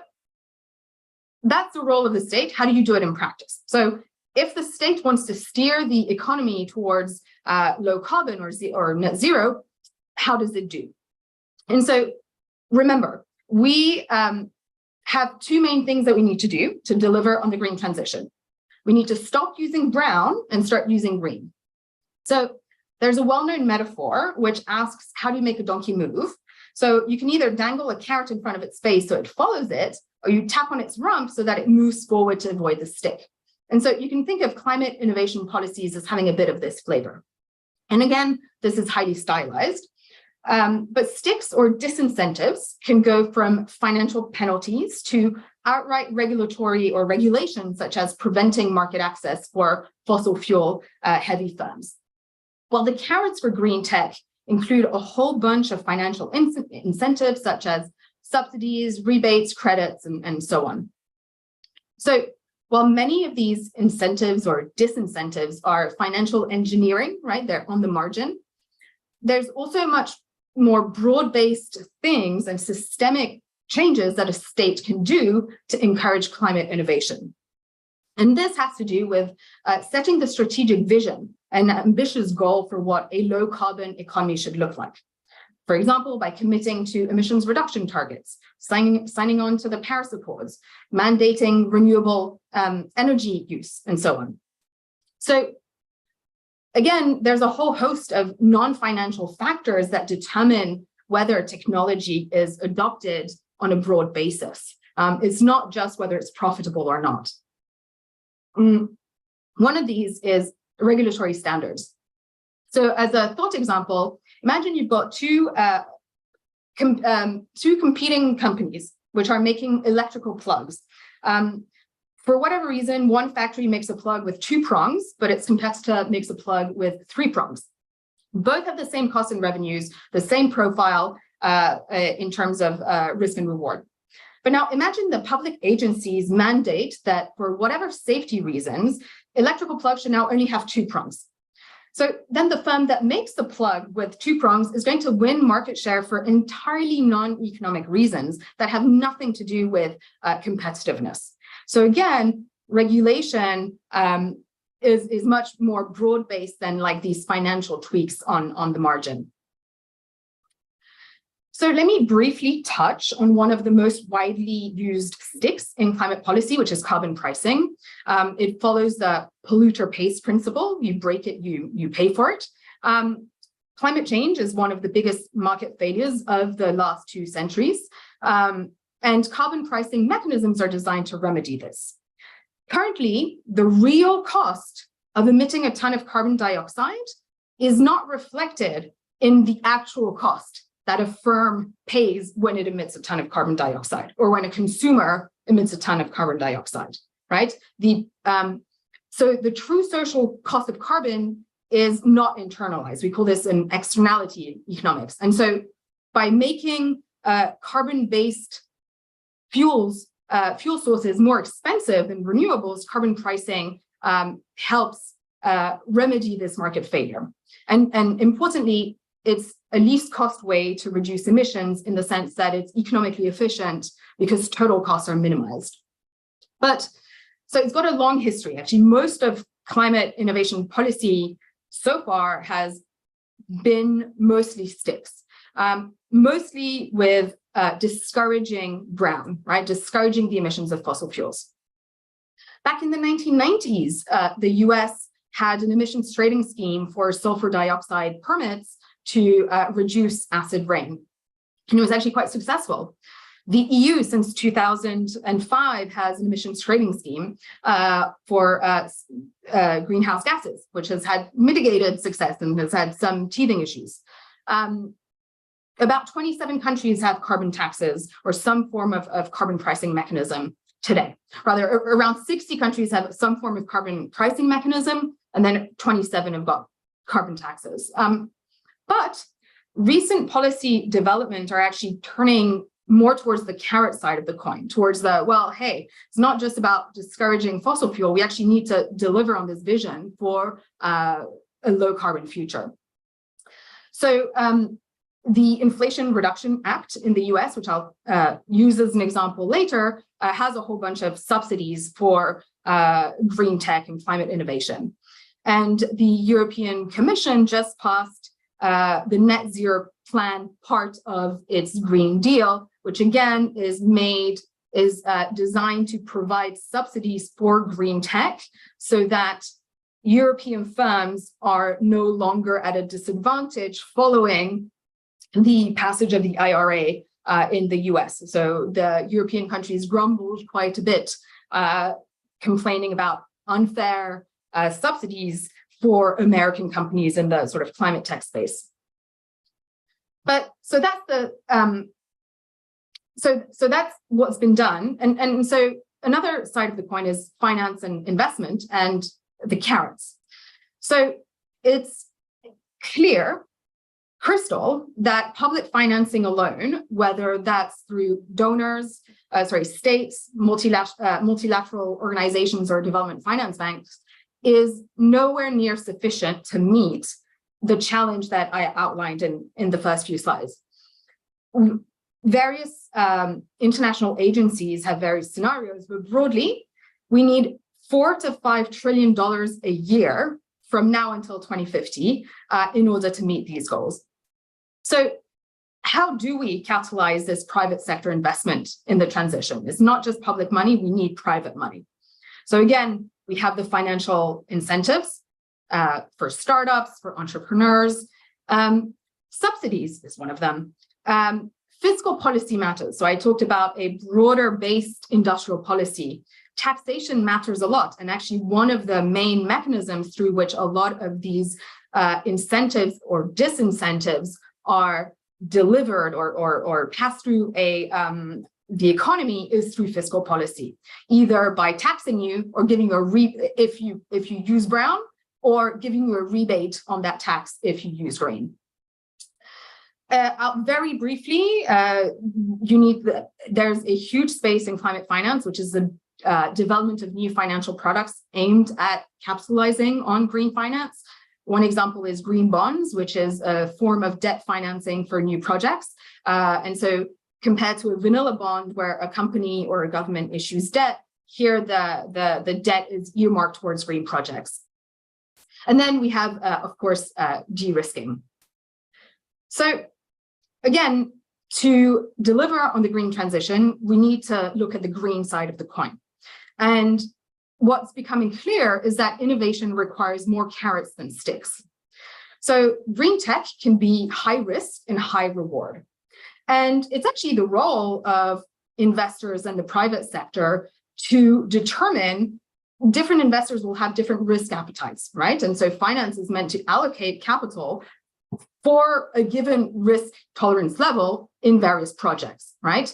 that's the role of the state. How do you do it in practice? So if the state wants to steer the economy towards low carbon or net zero, how does it do? And so remember, we have two main things that we need to do to deliver on the green transition. We need to stop using brown and start using green. So there's a well-known metaphor which asks, how do you make a donkey move? So you can either dangle a carrot in front of its face so it follows it, or you tap on its rump so that it moves forward to avoid the stick. And so you can think of climate innovation policies as having a bit of this flavor. And again, this is highly stylized. But sticks or disincentives can go from financial penalties to outright regulatory or regulations, such as preventing market access for fossil fuel heavy firms. While the carrots for green tech include a whole bunch of financial incentives, such as subsidies, rebates, credits, and so on. So while many of these incentives or disincentives are financial engineering, right, they're on the margin, there's also much more broad-based things and systemic changes that a state can do to encourage climate innovation. And this has to do with setting the strategic vision and ambitious goal for what a low-carbon economy should look like. For example, by committing to emissions reduction targets, signing on to the Paris Accords, mandating renewable energy use, and so on. So again, there's a whole host of non-financial factors that determine whether technology is adopted on a broad basis. It's not just whether it's profitable or not. One of these is regulatory standards. So as a thought example, imagine you've got two competing companies which are making electrical plugs. For whatever reason, one factory makes a plug with 2 prongs, but its competitor makes a plug with 3 prongs. Both have the same costs and revenues, the same profile in terms of risk and reward. But now imagine the public agencies mandate that for whatever safety reasons, electrical plugs should now only have 2 prongs. So then the firm that makes the plug with 2 prongs is going to win market share for entirely non-economic reasons that have nothing to do with competitiveness. So again, regulation is much more broad-based than like these financial tweaks on the margin. So let me briefly touch on one of the most widely used sticks in climate policy, which is carbon pricing. It follows the polluter pays principle. You break it, you pay for it. Climate change is one of the biggest market failures of the last 2 centuries. And carbon pricing mechanisms are designed to remedy this. Currently, the real cost of emitting a ton of carbon dioxide is not reflected in the actual cost that a firm pays when it emits a ton of carbon dioxide, or when a consumer emits a ton of carbon dioxide, right? So the true social cost of carbon is not internalized. We call this an externality economics. And so by making carbon-based fuel sources more expensive than renewables, carbon pricing helps remedy this market failure. And importantly, it's a least cost way to reduce emissions in the sense that it's economically efficient because total costs are minimized. But so it's got a long history. Actually, most of climate innovation policy so far has been mostly sticks, mostly with discouraging brown, right? Discouraging the emissions of fossil fuels. Back in the 1990s, the US had an emissions trading scheme for sulfur dioxide permits to reduce acid rain. And it was actually quite successful. The EU, since 2005, has an emissions trading scheme for greenhouse gases, which has had mitigated success and has had some teething issues. About 27 countries have carbon taxes or some form of carbon pricing mechanism today. Rather, around 60 countries have some form of carbon pricing mechanism, and then 27 have got carbon taxes. But recent policy development are actually turning more towards the carrot side of the coin, towards the, well, hey, it's not just about discouraging fossil fuel. We actually need to deliver on this vision for a low carbon future. So The Inflation Reduction Act in the US, which I'll use as an example later, has a whole bunch of subsidies for green tech and climate innovation. And the European Commission just passed the net zero plan part of its Green Deal, which again is designed to provide subsidies for green tech so that European firms are no longer at a disadvantage following the passage of the IRA in the US. So the European countries grumbled quite a bit, complaining about unfair subsidies for American companies in the sort of climate tech space. But so that's the so that's what's been done, and so another side of the coin is finance and investment and the carrots. So it's clear, crystal, that public financing alone, whether that's through donors, states, multilateral organizations, or development finance banks, is nowhere near sufficient to meet the challenge that I outlined in the first few slides. Various international agencies have various scenarios, but broadly, we need $4 to $5 trillion a year from now until 2050 in order to meet these goals. So how do we catalyze this private sector investment in the transition? It's not just public money, we need private money. So again, we have the financial incentives for startups, for entrepreneurs. Subsidies is one of them. Fiscal policy matters. So I talked about a broader based industrial policy. Taxation matters a lot. And actually one of the main mechanisms through which a lot of these incentives or disincentives are delivered or passed through the economy is through fiscal policy, either by taxing you or giving you if you use brown, or giving you a rebate on that tax if you use green. Very briefly, there's a huge space in climate finance, which is the development of new financial products aimed at capitalizing on green finance. One example is green bonds, which is a form of debt financing for new projects. And so compared to a vanilla bond where a company or a government issues debt, here the debt is earmarked towards green projects. And then we have, of course, de-risking. So again, to deliver on the green transition, we need to look at the green side of the coin. And what's becoming clear is that innovation requires more carrots than sticks. So green tech can be high risk and high reward. And it's actually the role of investors and the private sector to determine different investors will have different risk appetites, right? And so finance is meant to allocate capital for a given risk tolerance level in various projects, right?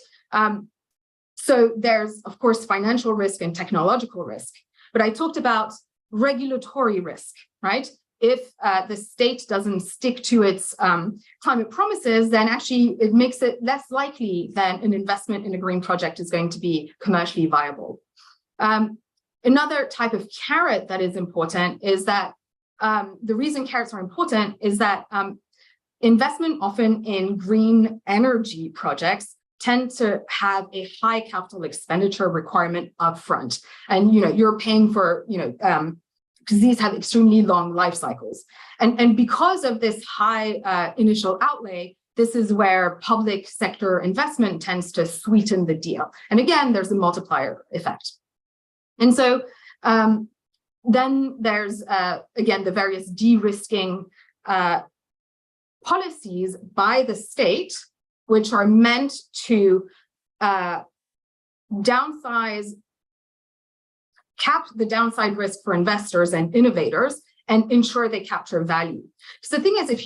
So there's, of course, financial risk and technological risk. But I talked about regulatory risk, right? If the state doesn't stick to its climate promises, then actually it makes it less likely that an investment in a green project is going to be commercially viable. Another type of carrot that is important is that the reason carrots are important is that investment often in green energy projects tend to have a high capital expenditure requirement upfront. And you're paying for, because these have extremely long life cycles. And because of this high initial outlay, this is where public sector investment tends to sweeten the deal. And again, there's a multiplier effect. And so then there's, again, the various de-risking policies by the state, which are meant to cap the downside risk for investors and innovators and ensure they capture value. So the thing is, if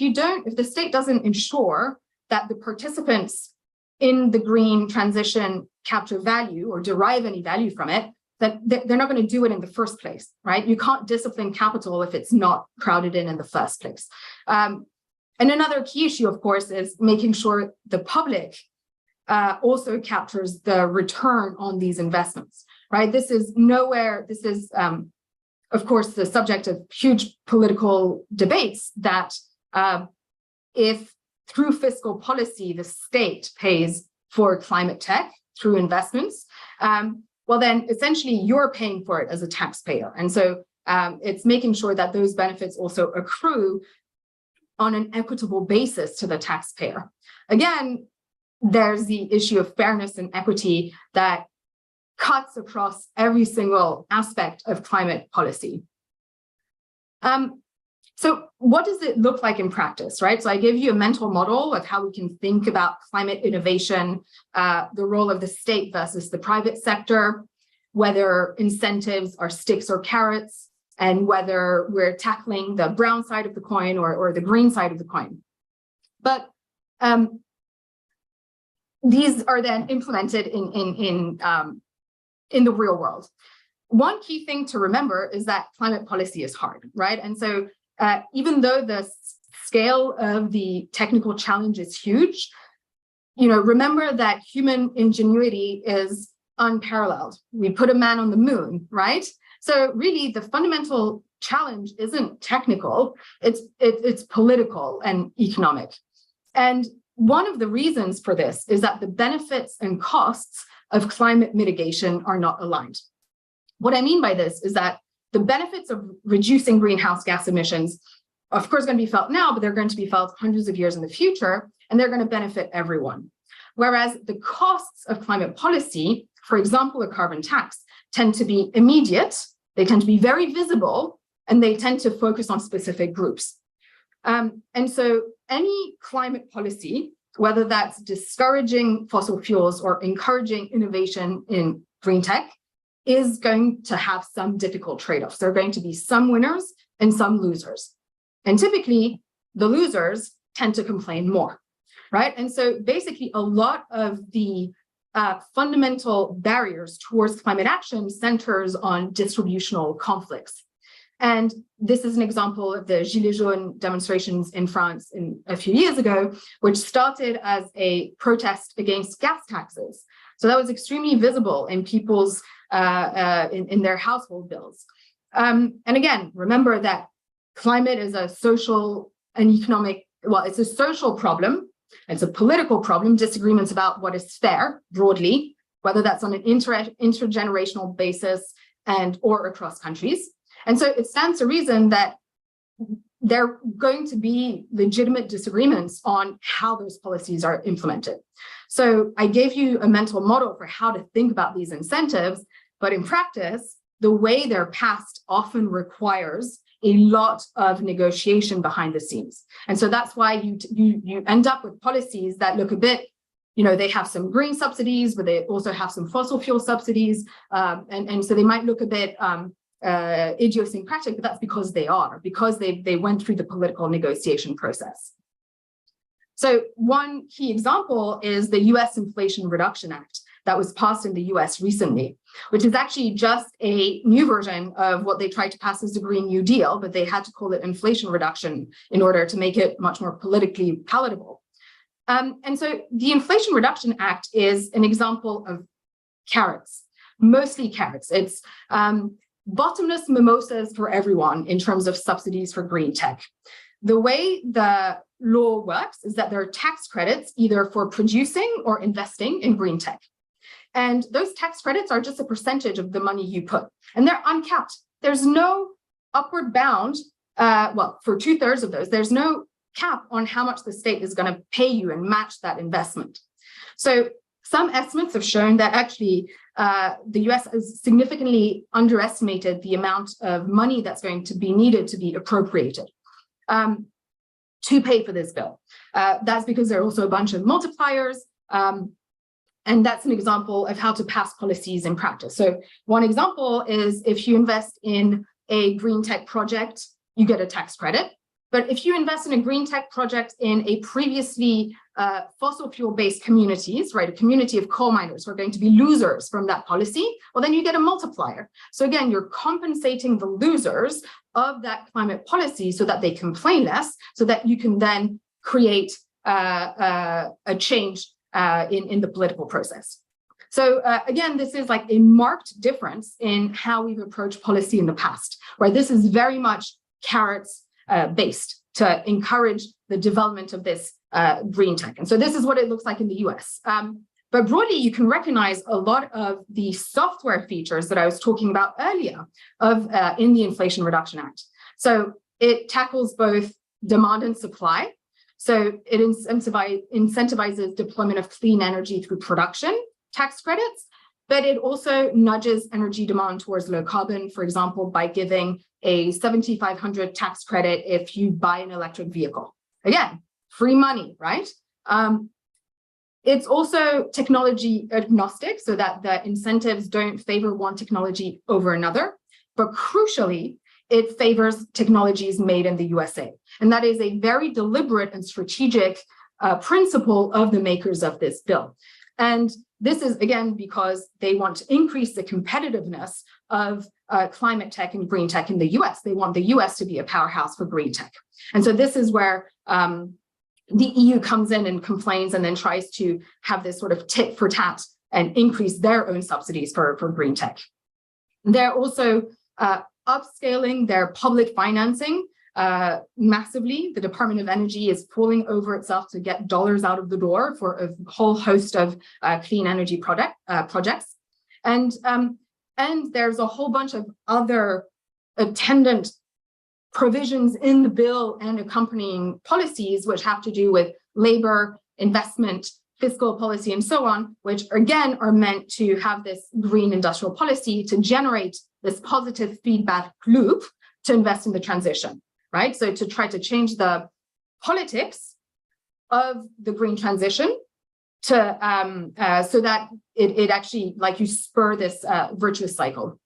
the state doesn't ensure that the participants in the green transition capture value or derive any value from it, that they're not going to do it in the first place, right? You can't discipline capital if it's not crowded in the first place. And another key issue, of course, is making sure the public also captures the return on these investments, right? This is, of course, the subject of huge political debates that if through fiscal policy, the state pays for climate tech through investments, well, then essentially you're paying for it as a taxpayer. And so it's making sure that those benefits also accrue on an equitable basis to the taxpayer. Again, there's the issue of fairness and equity that cuts across every single aspect of climate policy. So what does it look like in practice, right? So I gave you a mental model of how we can think about climate innovation, the role of the state versus the private sector, whether incentives are sticks or carrots, and whether we're tackling the brown side of the coin or the green side of the coin. But these are then implemented in the real world. One key thing to remember is that climate policy is hard, right? And so even though the scale of the technical challenge is huge, remember that human ingenuity is unparalleled. We put a man on the moon, right? So really the fundamental challenge isn't technical, it's political and economic. And one of the reasons for this is that the benefits and costs of climate mitigation are not aligned. What I mean by this is that the benefits of reducing greenhouse gas emissions, of course, going to be felt now, but they're going to be felt hundreds of years in the future, and they're going to benefit everyone. Whereas the costs of climate policy, for example, a carbon tax, tend to be immediate, they tend to be very visible, and they tend to focus on specific groups. And so any climate policy, whether that's discouraging fossil fuels or encouraging innovation in green tech, is going to have some difficult trade-offs. There are going to be some winners and some losers. And typically, the losers tend to complain more, right? And so basically, a lot of the fundamental barriers towards climate action centers on distributional conflicts. And this is an example of the Gilets jaunes demonstrations in France a few years ago, which started as a protest against gas taxes. So that was extremely visible in people's in their household bills. And again, remember that climate is a social and economic, well, it's a social problem, it's a political problem, disagreements about what is fair broadly, whether that's on an intergenerational basis or across countries. And so it stands to reason that there are going to be legitimate disagreements on how those policies are implemented. So I gave you a mental model for how to think about these incentives, but in practice, the way they're passed often requires a lot of negotiation behind the scenes. And so that's why you end up with policies that look a bit, they have some green subsidies, but they also have some fossil fuel subsidies. And so they might look a bit idiosyncratic, but that's because they went through the political negotiation process. So one key example is the US Inflation Reduction Act that was passed in the US recently, which is actually just a new version of what they tried to pass as the Green New Deal, but they had to call it inflation reduction in order to make it much more politically palatable. And so the Inflation Reduction Act is an example of carrots, mostly carrots. It's bottomless mimosas for everyone in terms of subsidies for green tech. The way the law works is that there are tax credits either for producing or investing in green tech. And those tax credits are just a percentage of the money you put, and they're uncapped. There's no upward bound, for 2/3 of those, there's no cap on how much the state is going to pay you and match that investment. So some estimates have shown that actually the US has significantly underestimated the amount of money that's going to be needed to be appropriated to pay for this bill. That's because there are also a bunch of multipliers. And that's an example of how to pass policies in practice. So one example is if you invest in a green tech project, you get a tax credit. But if you invest in a green tech project in a previously fossil fuel-based communities, right, a community of coal miners who are going to be losers from that policy, well, then you get a multiplier. So again, you're compensating the losers of that climate policy so that they complain less, so that you can then create a change in the political process. So again, this is like a marked difference in how we've approached policy in the past, where this is very much carrots based. to encourage the development of this green tech. And so this is what it looks like in the US. But broadly, you can recognize a lot of the software features that I was talking about earlier in the Inflation Reduction Act. So it tackles both demand and supply. So it incentivizes deployment of clean energy through production tax credits, but it also nudges energy demand towards low carbon, for example, by giving a 7,500 tax credit if you buy an electric vehicle. Again, free money, right? It's also technology agnostic, so that the incentives don't favor one technology over another, but crucially, it favors technologies made in the USA. And that is a very deliberate and strategic principle of the makers of this bill. And this is, again, because they want to increase the competitiveness of climate tech and green tech in the US. They want the US to be a powerhouse for green tech. And so this is where the EU comes in and complains and then tries to have this sort of tit for tat and increase their own subsidies for green tech. They're also upscaling their public financing massively. The Department of Energy is falling over itself to get dollars out of the door for a whole host of clean energy projects. And there's a whole bunch of other attendant provisions in the bill and accompanying policies, which have to do with labor, investment, fiscal policy, and so on, which again are meant to have this green industrial policy to generate this positive feedback loop to invest in the transition, right? So to try to change the politics of the green transition to so that it actually, like, you spur this virtuous cycle.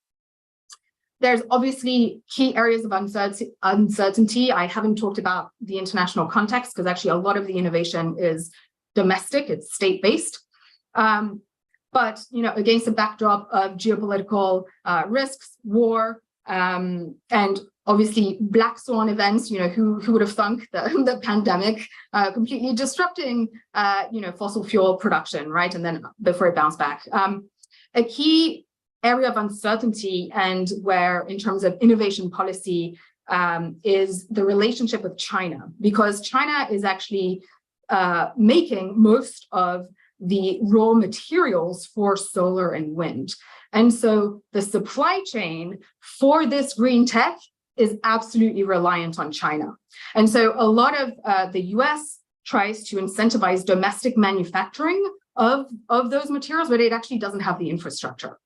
There's obviously key areas of uncertainty. I haven't talked about the international context because actually a lot of the innovation is domestic, it's state-based. But against the backdrop of geopolitical risks, war, and obviously black swan events, who would have thunk the pandemic completely disrupting fossil fuel production, right? And then before it bounced back. A key area of uncertainty and where, in terms of innovation policy, is the relationship with China, because China is actually making most of the raw materials for solar and wind. And so the supply chain for this green tech is absolutely reliant on China. And so a lot of the US tries to incentivize domestic manufacturing of those materials, but it actually doesn't have the infrastructure.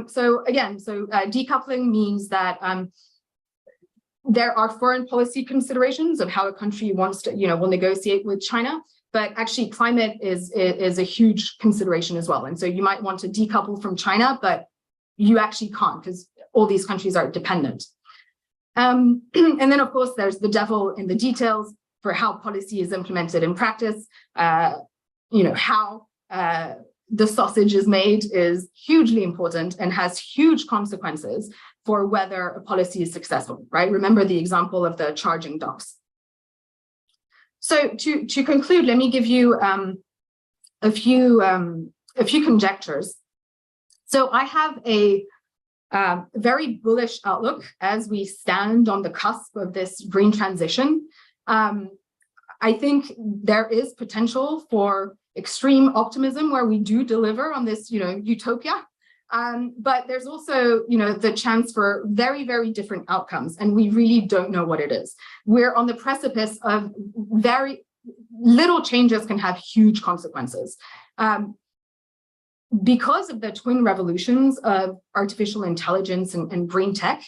So decoupling means that there are foreign policy considerations of how a country wants to, will negotiate with China, but actually climate is a huge consideration as well. And so you might want to decouple from China, but you actually can't because all these countries are dependent. And then, of course, there's the devil in the details for how policy is implemented in practice. How the sausage is made is hugely important and has huge consequences for whether a policy is successful, right? Remember the example of the charging docks. So to conclude, let me give you a few conjectures. So I have a very bullish outlook as we stand on the cusp of this green transition. I think there is potential for extreme optimism where we do deliver on this, utopia. But there's also, the chance for very, very different outcomes, and we really don't know what it is. We're on the precipice of very little changes can have huge consequences. Because of the twin revolutions of artificial intelligence and green tech,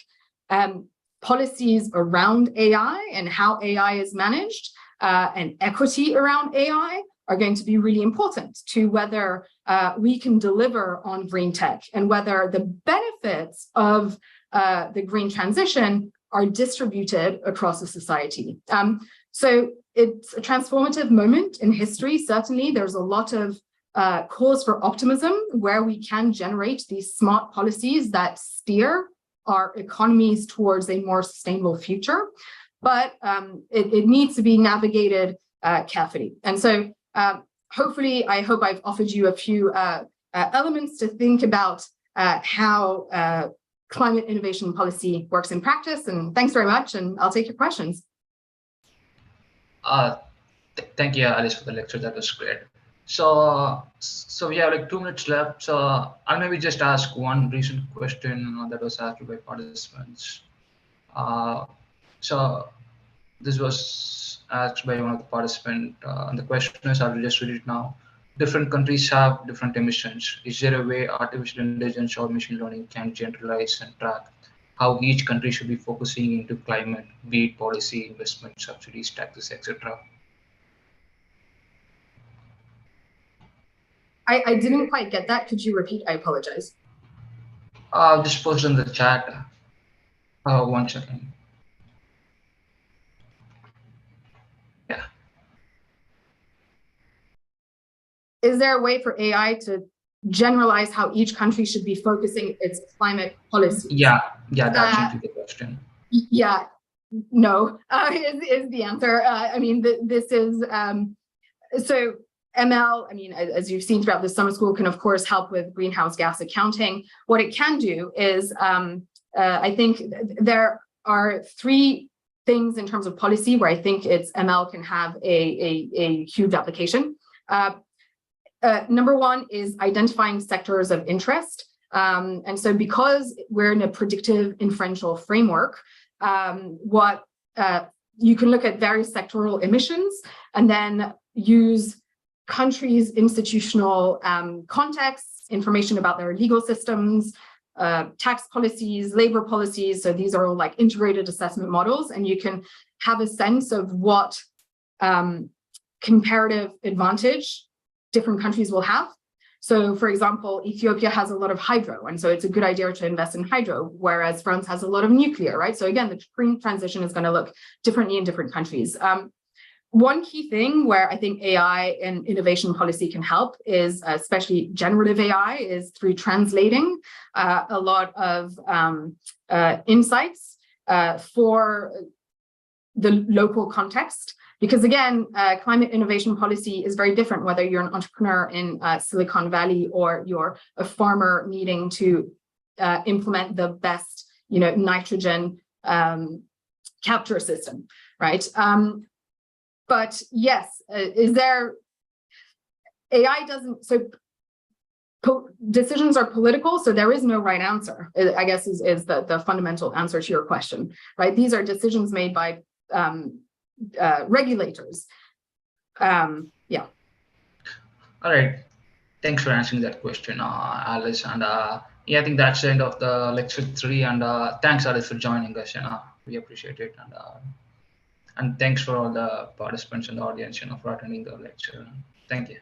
policies around AI and how AI is managed and equity around AI are going to be really important to whether we can deliver on green tech and whether the benefits of the green transition are distributed across the society. So it's a transformative moment in history. Certainly, there's a lot of cause for optimism where we can generate these smart policies that steer our economies towards a more sustainable future. But it needs to be navigated carefully. And so hopefully, I hope I've offered you a few elements to think about how climate innovation policy works in practice. And thanks very much. And I'll take your questions. Thank you, Alice, for the lecture. That was great. So we have like 2 minutes left. So I'll maybe just ask one recent question that was asked by participants. So this was asked by one of the participants, and the question is, I'll just read it now. Different countries have different emissions. Is there a way artificial intelligence or machine learning can generalize and track how each country should be focusing into climate, be it policy, investment, subsidies, taxes, etc.? I didn't quite get that. Could you repeat? I apologize. I'll just post in the chat. 1 second. Yeah. Is there a way for AI to generalize how each country should be focusing its climate policies? Yeah, that should be the question. Yeah, no, is the answer. I mean, this is, so ML, I mean, as you've seen throughout the summer school, can of course help with greenhouse gas accounting. What it can do is, I think there are 3 things in terms of policy where I think it's ML can have a huge application. Number 1 is identifying sectors of interest. And so because we're in a predictive inferential framework, what you can look at various sectoral emissions and then use countries' institutional contexts, information about their legal systems, tax policies, labor policies. So these are all like integrated assessment models, and you can have a sense of what comparative advantage different countries will have. So for example, Ethiopia has a lot of hydro, and so it's a good idea to invest in hydro, whereas France has a lot of nuclear, right? So again, the green transition is going to look differently in different countries. One key thing where I think AI and innovation policy can help is, especially generative AI, is through translating a lot of insights for the local context. Because again, climate innovation policy is very different whether you're an entrepreneur in Silicon Valley or you're a farmer needing to implement the best, nitrogen capture system, right? But yes, is there, AI doesn't, so decisions are political, so there is no right answer, I guess is the fundamental answer to your question, right? These are decisions made by regulators. Yeah. All right. Thanks for answering that question, Alice. And yeah, I think that's the end of the lecture 3. And thanks, Alice, for joining us. We appreciate it. And thanks for all the participants in the audience, for attending the lecture. Thank you.